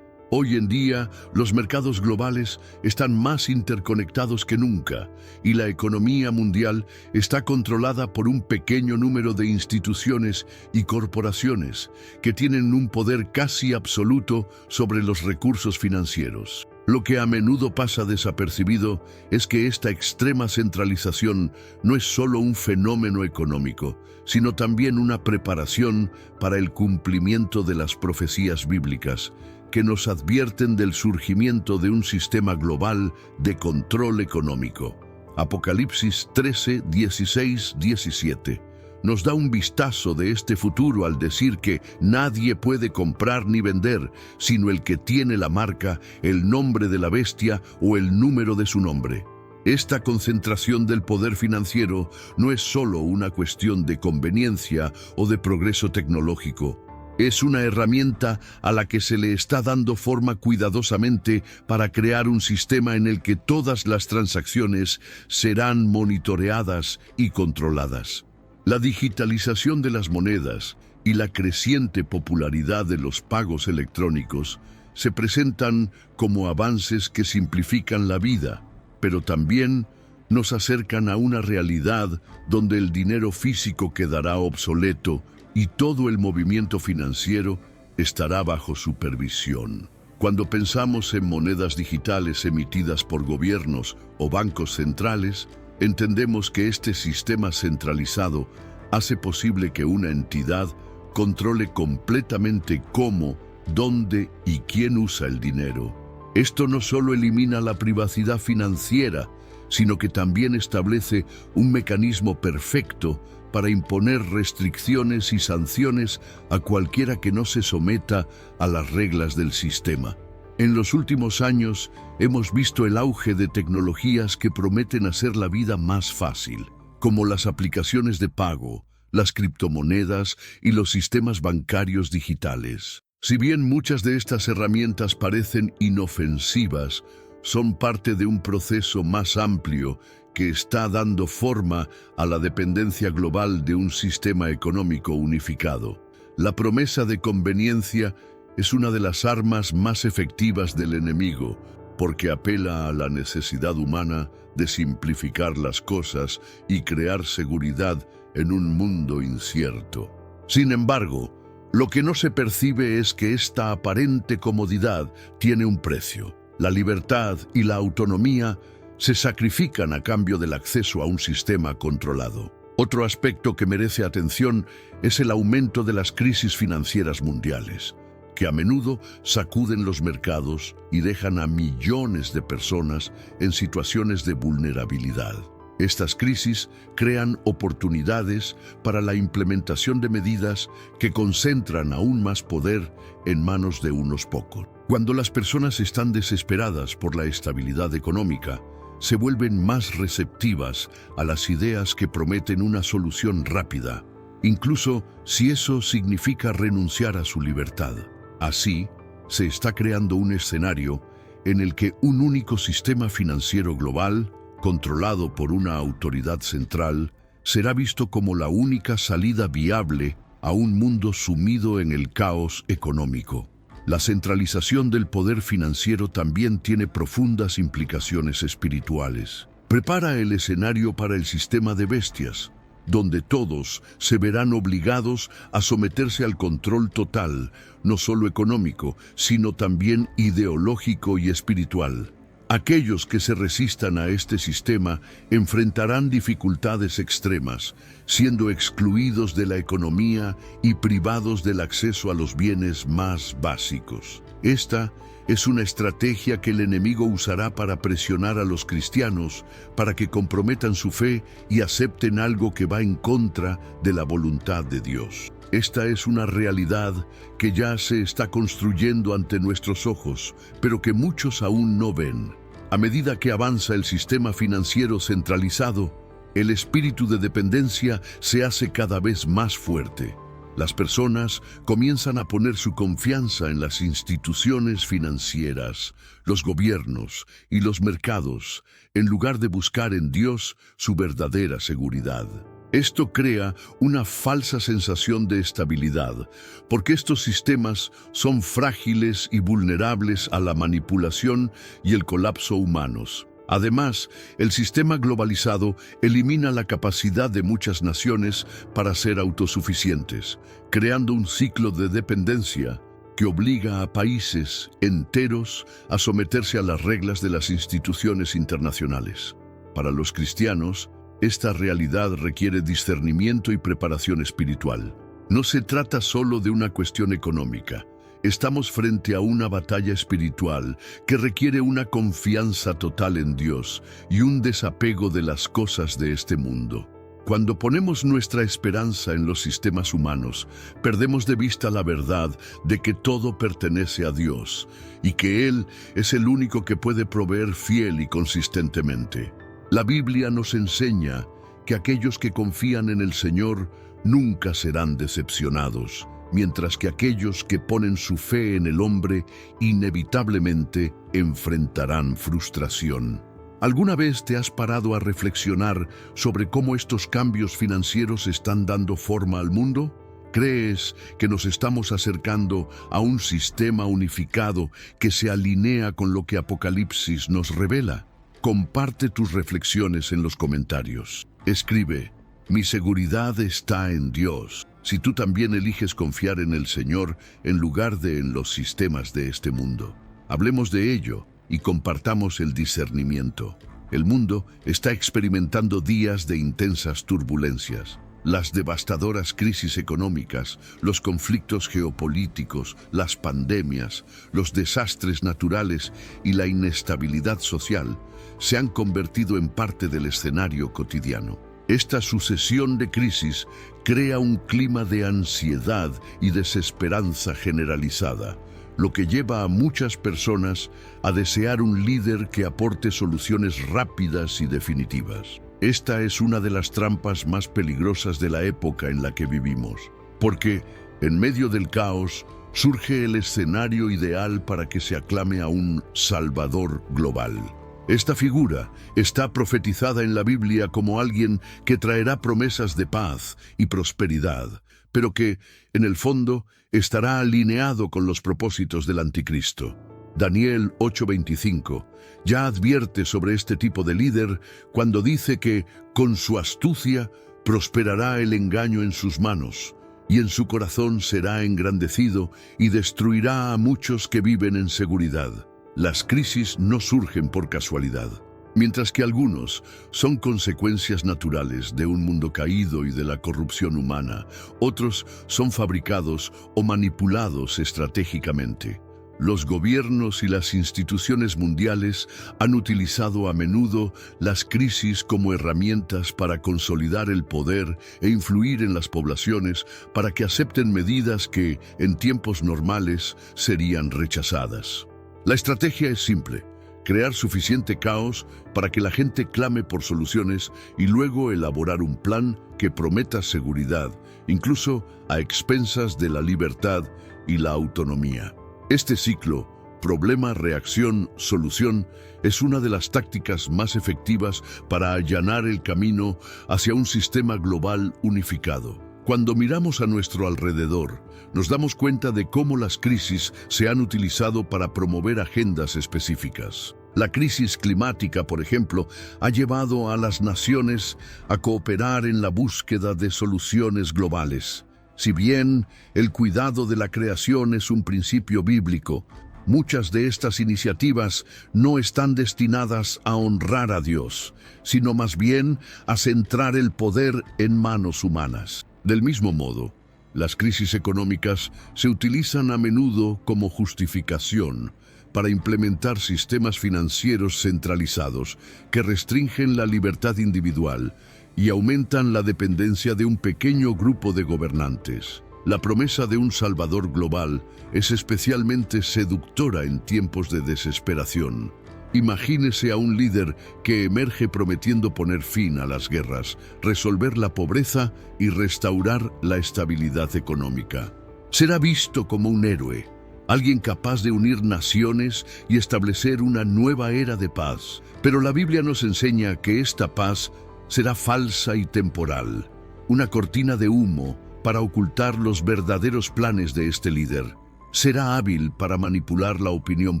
Hoy en día, los mercados globales están más interconectados que nunca y la economía mundial está controlada por un pequeño número de instituciones y corporaciones que tienen un poder casi absoluto sobre los recursos financieros. Lo que a menudo pasa desapercibido es que esta extrema centralización no es solo un fenómeno económico, sino también una preparación para el cumplimiento de las profecías bíblicas, que nos advierten del surgimiento de un sistema global de control económico. Apocalipsis 13, 16, 17 nos da un vistazo de este futuro al decir que nadie puede comprar ni vender, sino el que tiene la marca, el nombre de la bestia o el número de su nombre. Esta concentración del poder financiero no es solo una cuestión de conveniencia o de progreso tecnológico. Es una herramienta a la que se le está dando forma cuidadosamente para crear un sistema en el que todas las transacciones serán monitoreadas y controladas. La digitalización de las monedas y la creciente popularidad de los pagos electrónicos se presentan como avances que simplifican la vida, pero también nos acercan a una realidad donde el dinero físico quedará obsoleto y todo el movimiento financiero estará bajo supervisión. Cuando pensamos en monedas digitales emitidas por gobiernos o bancos centrales, entendemos que este sistema centralizado hace posible que una entidad controle completamente cómo, dónde y quién usa el dinero. Esto no solo elimina la privacidad financiera, sino que también establece un mecanismo perfecto para imponer restricciones y sanciones a cualquiera que no se someta a las reglas del sistema. En los últimos años hemos visto el auge de tecnologías que prometen hacer la vida más fácil, como las aplicaciones de pago, las criptomonedas y los sistemas bancarios digitales. Si bien muchas de estas herramientas parecen inofensivas, son parte de un proceso más amplio que está dando forma a la dependencia global de un sistema económico unificado. La promesa de conveniencia es una de las armas más efectivas del enemigo, porque apela a la necesidad humana de simplificar las cosas y crear seguridad en un mundo incierto. Sin embargo, lo que no se percibe es que esta aparente comodidad tiene un precio. La libertad y la autonomía se sacrifican a cambio del acceso a un sistema controlado. Otro aspecto que merece atención es el aumento de las crisis financieras mundiales, que a menudo sacuden los mercados y dejan a millones de personas en situaciones de vulnerabilidad. Estas crisis crean oportunidades para la implementación de medidas que concentran aún más poder en manos de unos pocos. Cuando las personas están desesperadas por la estabilidad económica, se vuelven más receptivas a las ideas que prometen una solución rápida, incluso si eso significa renunciar a su libertad. Así, se está creando un escenario en el que un único sistema financiero global, controlado por una autoridad central, será visto como la única salida viable a un mundo sumido en el caos económico. La centralización del poder financiero también tiene profundas implicaciones espirituales. Prepara el escenario para el sistema de bestias, donde todos se verán obligados a someterse al control total, no solo económico, sino también ideológico y espiritual. Aquellos que se resistan a este sistema enfrentarán dificultades extremas, siendo excluidos de la economía y privados del acceso a los bienes más básicos. Esta es una estrategia que el enemigo usará para presionar a los cristianos para que comprometan su fe y acepten algo que va en contra de la voluntad de Dios. Esta es una realidad que ya se está construyendo ante nuestros ojos, pero que muchos aún no ven. A medida que avanza el sistema financiero centralizado, el espíritu de dependencia se hace cada vez más fuerte. Las personas comienzan a poner su confianza en las instituciones financieras, los gobiernos y los mercados, en lugar de buscar en Dios su verdadera seguridad. Esto crea una falsa sensación de estabilidad, porque estos sistemas son frágiles y vulnerables a la manipulación y el colapso humanos. Además, el sistema globalizado elimina la capacidad de muchas naciones para ser autosuficientes, creando un ciclo de dependencia que obliga a países enteros a someterse a las reglas de las instituciones internacionales. Para los cristianos, esta realidad requiere discernimiento y preparación espiritual. No se trata solo de una cuestión económica. Estamos frente a una batalla espiritual que requiere una confianza total en Dios y un desapego de las cosas de este mundo. Cuando ponemos nuestra esperanza en los sistemas humanos, perdemos de vista la verdad de que todo pertenece a Dios y que Él es el único que puede proveer fiel y consistentemente. La Biblia nos enseña que aquellos que confían en el Señor nunca serán decepcionados, mientras que aquellos que ponen su fe en el hombre inevitablemente enfrentarán frustración. ¿Alguna vez te has parado a reflexionar sobre cómo estos cambios financieros están dando forma al mundo? ¿Crees que nos estamos acercando a un sistema unificado que se alinea con lo que Apocalipsis nos revela? Comparte tus reflexiones en los comentarios. Escribe: mi seguridad está en Dios. Si tú también eliges confiar en el Señor en lugar de en los sistemas de este mundo. Hablemos de ello y compartamos el discernimiento. El mundo está experimentando días de intensas turbulencias. Las devastadoras crisis económicas, los conflictos geopolíticos, las pandemias, los desastres naturales y la inestabilidad social se han convertido en parte del escenario cotidiano. Esta sucesión de crisis crea un clima de ansiedad y desesperanza generalizada, lo que lleva a muchas personas a desear un líder que aporte soluciones rápidas y definitivas. Esta es una de las trampas más peligrosas de la época en la que vivimos, porque en medio del caos surge el escenario ideal para que se aclame a un Salvador global. Esta figura está profetizada en la Biblia como alguien que traerá promesas de paz y prosperidad, pero que, en el fondo, estará alineado con los propósitos del anticristo. Daniel 8:25 ya advierte sobre este tipo de líder cuando dice que, con su astucia, prosperará el engaño en sus manos, y en su corazón será engrandecido y destruirá a muchos que viven en seguridad. Las crisis no surgen por casualidad. Mientras que algunos son consecuencias naturales de un mundo caído y de la corrupción humana, otros son fabricados o manipulados estratégicamente. Los gobiernos y las instituciones mundiales han utilizado a menudo las crisis como herramientas para consolidar el poder e influir en las poblaciones para que acepten medidas que, en tiempos normales, serían rechazadas. La estrategia es simple: crear suficiente caos para que la gente clame por soluciones y luego elaborar un plan que prometa seguridad, incluso a expensas de la libertad y la autonomía. Este ciclo, problema, reacción, solución, es una de las tácticas más efectivas para allanar el camino hacia un sistema global unificado. Cuando miramos a nuestro alrededor, nos damos cuenta de cómo las crisis se han utilizado para promover agendas específicas. La crisis climática, por ejemplo, ha llevado a las naciones a cooperar en la búsqueda de soluciones globales. Si bien el cuidado de la creación es un principio bíblico, muchas de estas iniciativas no están destinadas a honrar a Dios, sino más bien a centrar el poder en manos humanas. Del mismo modo, las crisis económicas se utilizan a menudo como justificación para implementar sistemas financieros centralizados que restringen la libertad individual y aumentan la dependencia de un pequeño grupo de gobernantes. La promesa de un Salvador global es especialmente seductora en tiempos de desesperación. Imagínese a un líder que emerge prometiendo poner fin a las guerras, resolver la pobreza y restaurar la estabilidad económica. Será visto como un héroe, alguien capaz de unir naciones y establecer una nueva era de paz. Pero la Biblia nos enseña que esta paz será falsa y temporal, una cortina de humo para ocultar los verdaderos planes de este líder. Será hábil para manipular la opinión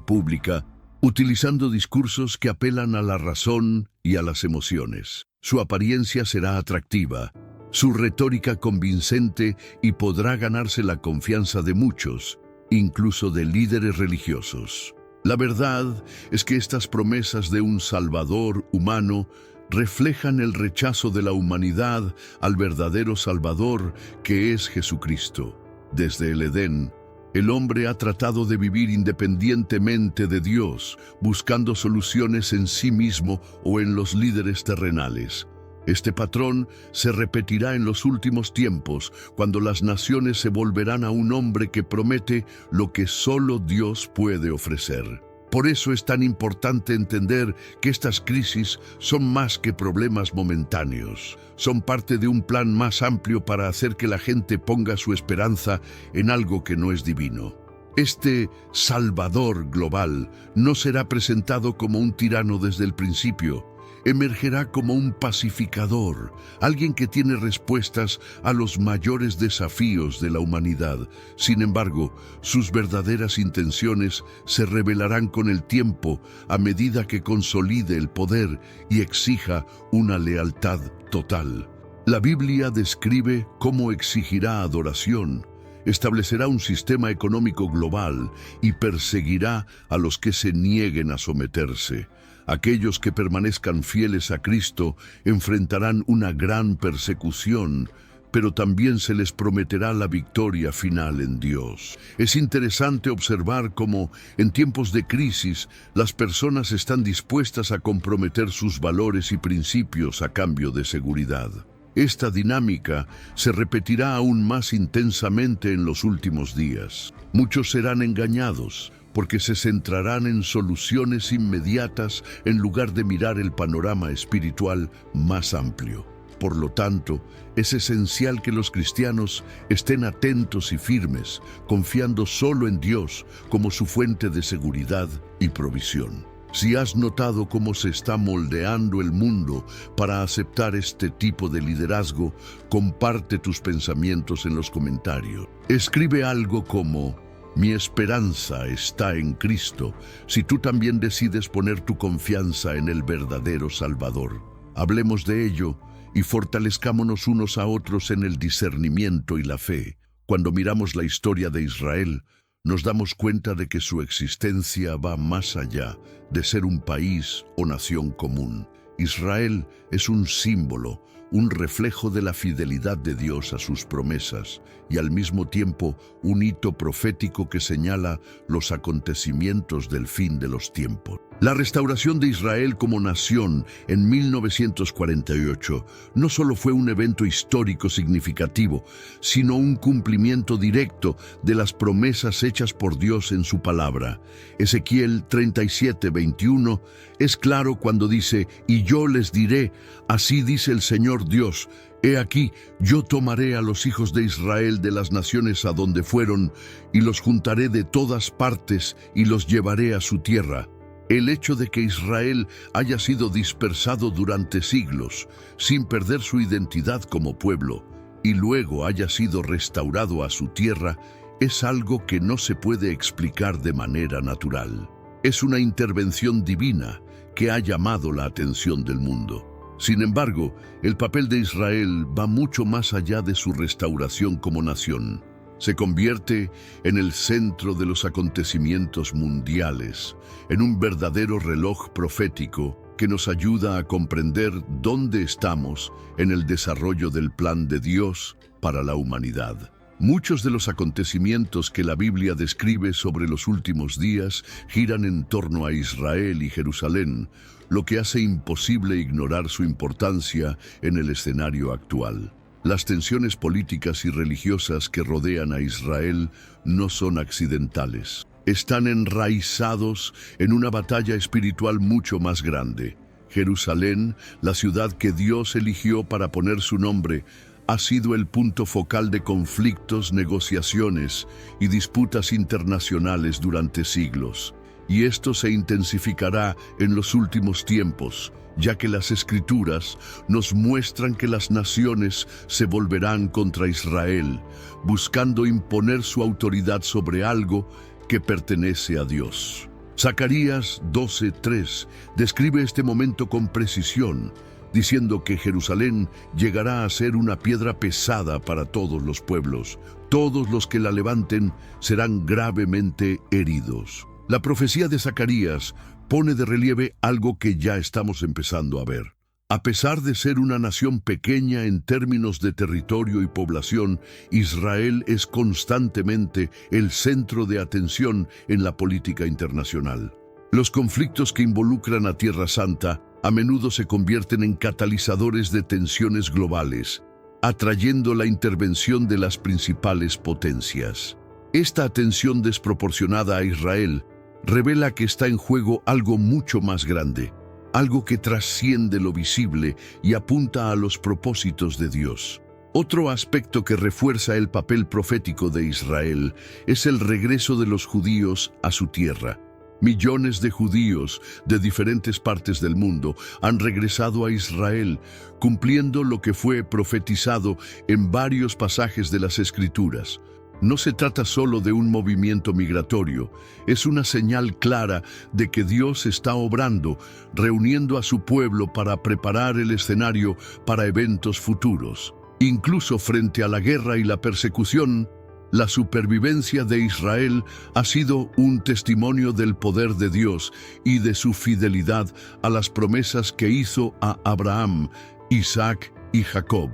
pública, utilizando discursos que apelan a la razón y a las emociones. Su apariencia será atractiva, su retórica convincente, y podrá ganarse la confianza de muchos, incluso de líderes religiosos. La verdad es que estas promesas de un Salvador humano reflejan el rechazo de la humanidad al verdadero Salvador que es Jesucristo. Desde el Edén, el hombre ha tratado de vivir independientemente de Dios, buscando soluciones en sí mismo o en los líderes terrenales. Este patrón se repetirá en los últimos tiempos, cuando las naciones se volverán a un hombre que promete lo que solo Dios puede ofrecer. Por eso es tan importante entender que estas crisis son más que problemas momentáneos. Son parte de un plan más amplio para hacer que la gente ponga su esperanza en algo que no es divino. Este Salvador global no será presentado como un tirano desde el principio. Emergerá como un pacificador, alguien que tiene respuestas a los mayores desafíos de la humanidad. Sin embargo, sus verdaderas intenciones se revelarán con el tiempo a medida que consolide el poder y exija una lealtad total. La Biblia describe cómo exigirá adoración, establecerá un sistema económico global y perseguirá a los que se nieguen a someterse. Aquellos que permanezcan fieles a Cristo enfrentarán una gran persecución, pero también se les prometerá la victoria final en Dios. Es interesante observar cómo, en tiempos de crisis, las personas están dispuestas a comprometer sus valores y principios a cambio de seguridad. Esta dinámica se repetirá aún más intensamente en los últimos días. Muchos serán engañados porque se centrarán en soluciones inmediatas en lugar de mirar el panorama espiritual más amplio. Por lo tanto, es esencial que los cristianos estén atentos y firmes, confiando solo en Dios como su fuente de seguridad y provisión. Si has notado cómo se está moldeando el mundo para aceptar este tipo de liderazgo, comparte tus pensamientos en los comentarios. Escribe algo como: mi esperanza está en Cristo, si tú también decides poner tu confianza en el verdadero Salvador. Hablemos de ello y fortalezcámonos unos a otros en el discernimiento y la fe. Cuando miramos la historia de Israel, nos damos cuenta de que su existencia va más allá de ser un país o nación común. Israel es un símbolo, un reflejo de la fidelidad de Dios a sus promesas y al mismo tiempo un hito profético que señala los acontecimientos del fin de los tiempos. La restauración de Israel como nación en 1948 no solo fue un evento histórico significativo, sino un cumplimiento directo de las promesas hechas por Dios en su palabra. Ezequiel 37:21 es claro cuando dice: y yo les diré, así dice el Señor Dios, he aquí, yo tomaré a los hijos de Israel de las naciones a donde fueron, y los juntaré de todas partes, y los llevaré a su tierra. El hecho de que Israel haya sido dispersado durante siglos, sin perder su identidad como pueblo, y luego haya sido restaurado a su tierra, es algo que no se puede explicar de manera natural. Es una intervención divina que ha llamado la atención del mundo. Sin embargo, el papel de Israel va mucho más allá de su restauración como nación. Se convierte en el centro de los acontecimientos mundiales, en un verdadero reloj profético que nos ayuda a comprender dónde estamos en el desarrollo del plan de Dios para la humanidad. Muchos de los acontecimientos que la Biblia describe sobre los últimos días giran en torno a Israel y Jerusalén, lo que hace imposible ignorar su importancia en el escenario actual. Las tensiones políticas y religiosas que rodean a Israel no son accidentales. Están enraizados en una batalla espiritual mucho más grande. Jerusalén, la ciudad que Dios eligió para poner su nombre, ha sido el punto focal de conflictos, negociaciones y disputas internacionales durante siglos. Y esto se intensificará en los últimos tiempos, ya que las Escrituras nos muestran que las naciones se volverán contra Israel, buscando imponer su autoridad sobre algo que pertenece a Dios. Zacarías 12:3 describe este momento con precisión, diciendo que Jerusalén llegará a ser una piedra pesada para todos los pueblos. Todos los que la levanten serán gravemente heridos. La profecía de Zacarías pone de relieve algo que ya estamos empezando a ver. A pesar de ser una nación pequeña en términos de territorio y población, Israel es constantemente el centro de atención en la política internacional. Los conflictos que involucran a Tierra Santa a menudo se convierten en catalizadores de tensiones globales, atrayendo la intervención de las principales potencias. Esta atención desproporcionada a Israel revela que está en juego algo mucho más grande, algo que trasciende lo visible y apunta a los propósitos de Dios. Otro aspecto que refuerza el papel profético de Israel es el regreso de los judíos a su tierra. Millones de judíos de diferentes partes del mundo han regresado a Israel, cumpliendo lo que fue profetizado en varios pasajes de las Escrituras. No se trata solo de un movimiento migratorio, es una señal clara de que Dios está obrando, reuniendo a su pueblo para preparar el escenario para eventos futuros. Incluso frente a la guerra y la persecución, la supervivencia de Israel ha sido un testimonio del poder de Dios y de su fidelidad a las promesas que hizo a Abraham, Isaac y Jacob.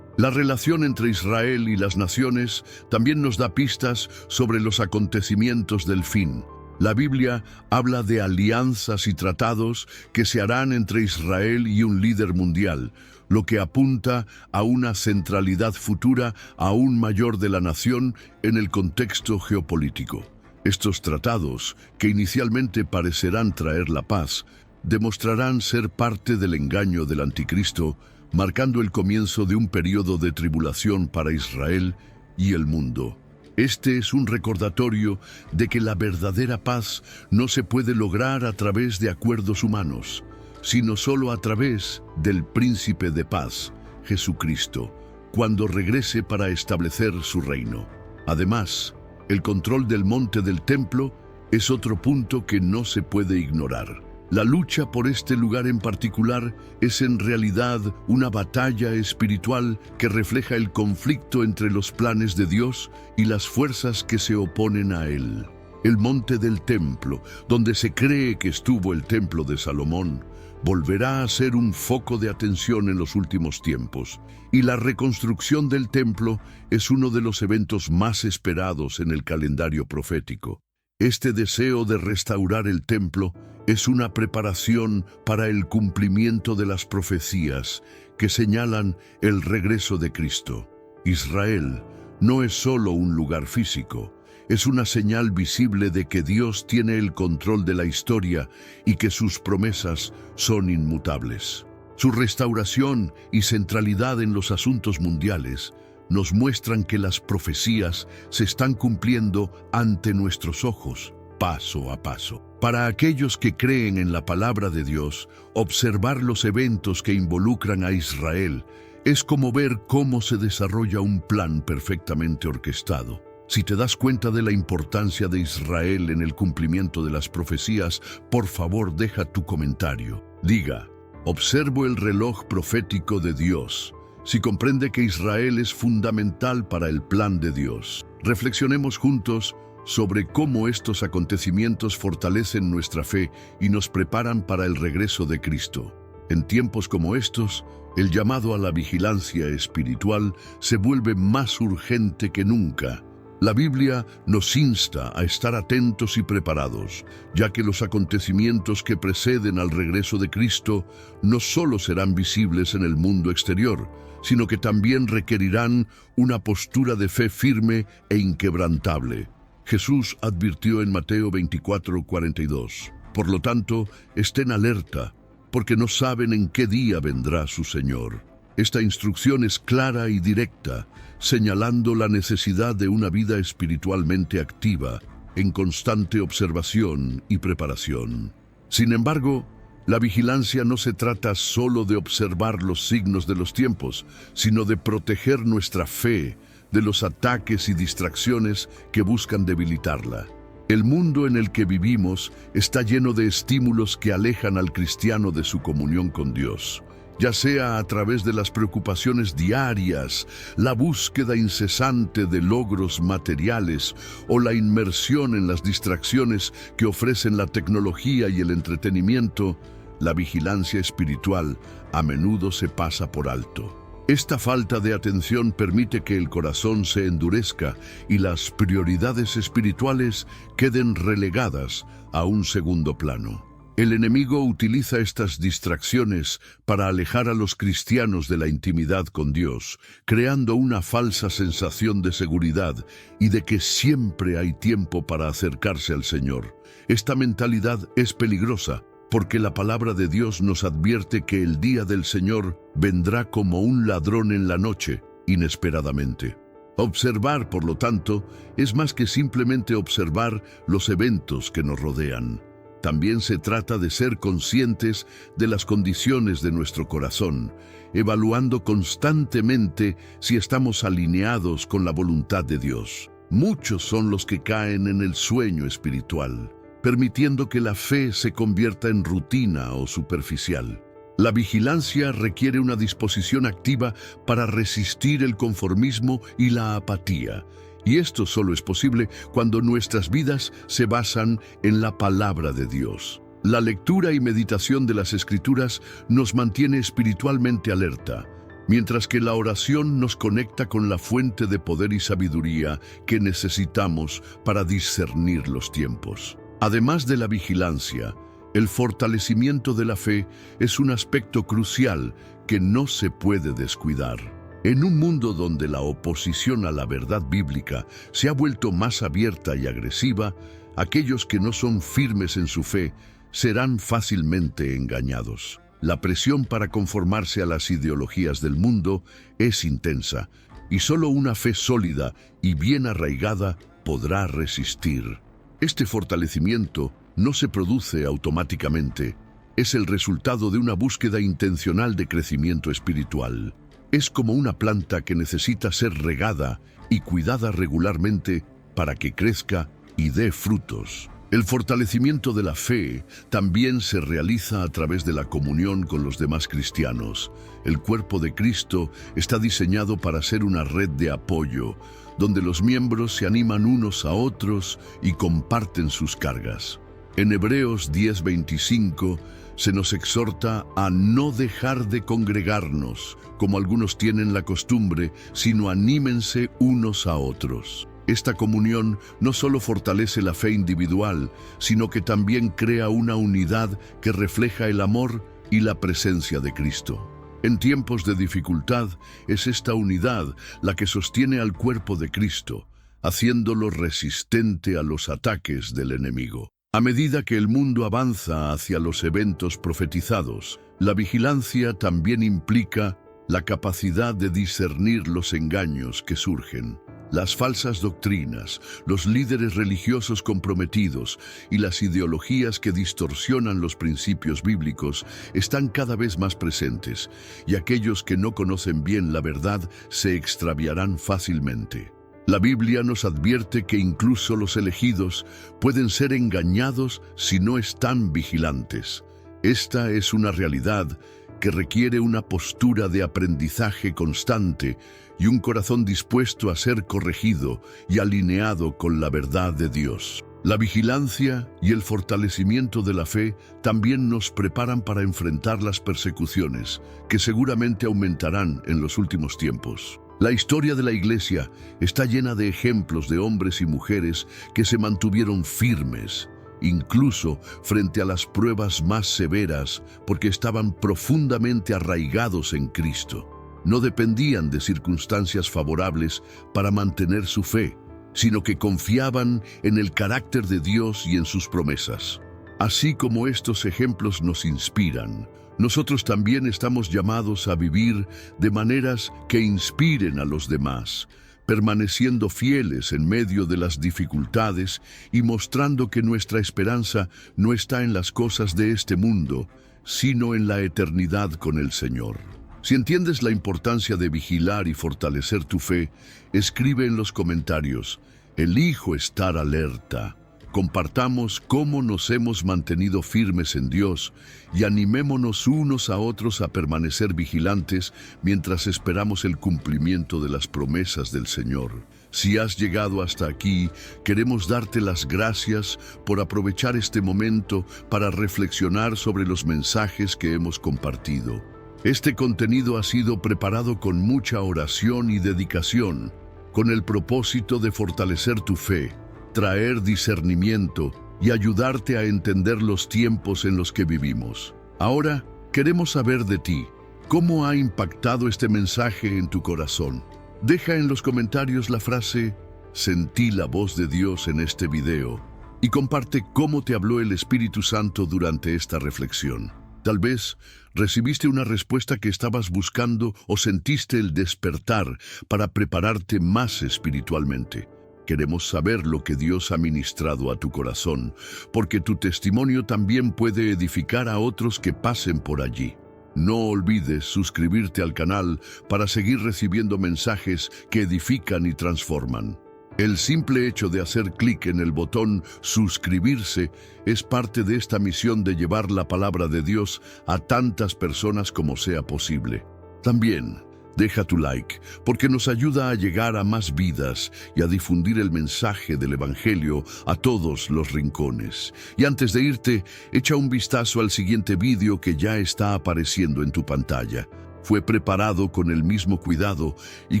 La relación entre Israel y las naciones también nos da pistas sobre los acontecimientos del fin. La Biblia habla de alianzas y tratados que se harán entre Israel y un líder mundial, lo que apunta a una centralidad futura aún mayor de la nación en el contexto geopolítico. Estos tratados, que inicialmente parecerán traer la paz, demostrarán ser parte del engaño del anticristo, marcando el comienzo de un periodo de tribulación para Israel y el mundo. Este es un recordatorio de que la verdadera paz no se puede lograr a través de acuerdos humanos, sino solo a través del Príncipe de Paz, Jesucristo, cuando regrese para establecer su reino. Además, el control del monte del templo es otro punto que no se puede ignorar. La lucha por este lugar en particular es en realidad una batalla espiritual que refleja el conflicto entre los planes de Dios y las fuerzas que se oponen a él. El monte del templo, donde se cree que estuvo el templo de Salomón, volverá a ser un foco de atención en los últimos tiempos, y la reconstrucción del templo es uno de los eventos más esperados en el calendario profético. Este deseo de restaurar el templo es una preparación para el cumplimiento de las profecías que señalan el regreso de Cristo. Israel no es solo un lugar físico, es una señal visible de que Dios tiene el control de la historia y que sus promesas son inmutables. Su restauración y centralidad en los asuntos mundiales nos muestran que las profecías se están cumpliendo ante nuestros ojos, paso a paso. Para aquellos que creen en la palabra de Dios, observar los eventos que involucran a Israel es como ver cómo se desarrolla un plan perfectamente orquestado. Si te das cuenta de la importancia de Israel en el cumplimiento de las profecías, por favor deja tu comentario. Diga, observo el reloj profético de Dios. Si comprende que Israel es fundamental para el plan de Dios. Reflexionemos juntos sobre cómo estos acontecimientos fortalecen nuestra fe y nos preparan para el regreso de Cristo. En tiempos como estos, el llamado a la vigilancia espiritual se vuelve más urgente que nunca. La Biblia nos insta a estar atentos y preparados, ya que los acontecimientos que preceden al regreso de Cristo no solo serán visibles en el mundo exterior, sino que también requerirán una postura de fe firme e inquebrantable. Jesús advirtió en Mateo 24:42, por lo tanto, estén alerta, porque no saben en qué día vendrá su Señor. Esta instrucción es clara y directa, señalando la necesidad de una vida espiritualmente activa, en constante observación y preparación. Sin embargo, la vigilancia no se trata solo de observar los signos de los tiempos, sino de proteger nuestra fe de los ataques y distracciones que buscan debilitarla. El mundo en el que vivimos está lleno de estímulos que alejan al cristiano de su comunión con Dios, ya sea a través de las preocupaciones diarias, la búsqueda incesante de logros materiales o la inmersión en las distracciones que ofrecen la tecnología y el entretenimiento. La vigilancia espiritual a menudo se pasa por alto. Esta falta de atención permite que el corazón se endurezca y las prioridades espirituales queden relegadas a un segundo plano. El enemigo utiliza estas distracciones para alejar a los cristianos de la intimidad con Dios, creando una falsa sensación de seguridad y de que siempre hay tiempo para acercarse al Señor. Esta mentalidad es peligrosa, porque la palabra de Dios nos advierte que el día del Señor vendrá como un ladrón en la noche, inesperadamente. Observar, por lo tanto, es más que simplemente observar los eventos que nos rodean. También se trata de ser conscientes de las condiciones de nuestro corazón, evaluando constantemente si estamos alineados con la voluntad de Dios. Muchos son los que caen en el sueño espiritual, permitiendo que la fe se convierta en rutina o superficial. La vigilancia requiere una disposición activa para resistir el conformismo y la apatía, y esto solo es posible cuando nuestras vidas se basan en la palabra de Dios. La lectura y meditación de las Escrituras nos mantiene espiritualmente alerta, mientras que la oración nos conecta con la fuente de poder y sabiduría que necesitamos para discernir los tiempos. Además de la vigilancia, el fortalecimiento de la fe es un aspecto crucial que no se puede descuidar. En un mundo donde la oposición a la verdad bíblica se ha vuelto más abierta y agresiva, aquellos que no son firmes en su fe serán fácilmente engañados. La presión para conformarse a las ideologías del mundo es intensa, y solo una fe sólida y bien arraigada podrá resistir. Este fortalecimiento no se produce automáticamente, es el resultado de una búsqueda intencional de crecimiento espiritual. Es como una planta que necesita ser regada y cuidada regularmente para que crezca y dé frutos. El fortalecimiento de la fe también se realiza a través de la comunión con los demás cristianos. El cuerpo de Cristo está diseñado para ser una red de apoyo, donde los miembros se animan unos a otros y comparten sus cargas. En Hebreos 10:25 se nos exhorta a no dejar de congregarnos, como algunos tienen la costumbre, sino anímense unos a otros. Esta comunión no solo fortalece la fe individual, sino que también crea una unidad que refleja el amor y la presencia de Cristo. En tiempos de dificultad, es esta unidad la que sostiene al cuerpo de Cristo, haciéndolo resistente a los ataques del enemigo. A medida que el mundo avanza hacia los eventos profetizados, la vigilancia también implica la capacidad de discernir los engaños que surgen. Las falsas doctrinas, los líderes religiosos comprometidos y las ideologías que distorsionan los principios bíblicos están cada vez más presentes, y aquellos que no conocen bien la verdad se extraviarán fácilmente. La Biblia nos advierte que incluso los elegidos pueden ser engañados si no están vigilantes. Esta es una realidad que requiere una postura de aprendizaje constante y un corazón dispuesto a ser corregido y alineado con la verdad de Dios. La vigilancia y el fortalecimiento de la fe también nos preparan para enfrentar las persecuciones, que seguramente aumentarán en los últimos tiempos. La historia de la Iglesia está llena de ejemplos de hombres y mujeres que se mantuvieron firmes, incluso frente a las pruebas más severas, porque estaban profundamente arraigados en Cristo. No dependían de circunstancias favorables para mantener su fe, sino que confiaban en el carácter de Dios y en sus promesas. Así como estos ejemplos nos inspiran, nosotros también estamos llamados a vivir de maneras que inspiren a los demás, permaneciendo fieles en medio de las dificultades y mostrando que nuestra esperanza no está en las cosas de este mundo, sino en la eternidad con el Señor. Si entiendes la importancia de vigilar y fortalecer tu fe, escribe en los comentarios: elijo estar alerta. Compartamos cómo nos hemos mantenido firmes en Dios y animémonos unos a otros a permanecer vigilantes mientras esperamos el cumplimiento de las promesas del Señor. Si has llegado hasta aquí, queremos darte las gracias por aprovechar este momento para reflexionar sobre los mensajes que hemos compartido. Este contenido ha sido preparado con mucha oración y dedicación, con el propósito de fortalecer tu fe, traer discernimiento y ayudarte a entender los tiempos en los que vivimos. Ahora, queremos saber de ti. ¿Cómo ha impactado este mensaje en tu corazón? Deja en los comentarios la frase "Sentí la voz de Dios en este video" y comparte cómo te habló el Espíritu Santo durante esta reflexión. Tal vez recibiste una respuesta que estabas buscando o sentiste el despertar para prepararte más espiritualmente. Queremos saber lo que Dios ha ministrado a tu corazón, porque tu testimonio también puede edificar a otros que pasen por allí. No olvides suscribirte al canal para seguir recibiendo mensajes que edifican y transforman. El simple hecho de hacer clic en el botón suscribirse es parte de esta misión de llevar la palabra de Dios a tantas personas como sea posible. También, deja tu like, porque nos ayuda a llegar a más vidas y a difundir el mensaje del Evangelio a todos los rincones. Y antes de irte, echa un vistazo al siguiente vídeo que ya está apareciendo en tu pantalla. fue preparado con el mismo cuidado y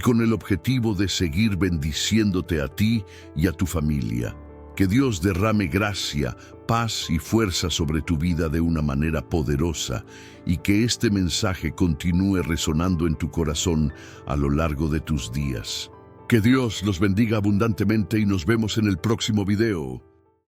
con el objetivo de seguir bendiciéndote a ti y a tu familia. Que Dios derrame gracia, paz y fuerza sobre tu vida de una manera poderosa y que este mensaje continúe resonando en tu corazón a lo largo de tus días. Que Dios los bendiga abundantemente y nos vemos en el próximo video.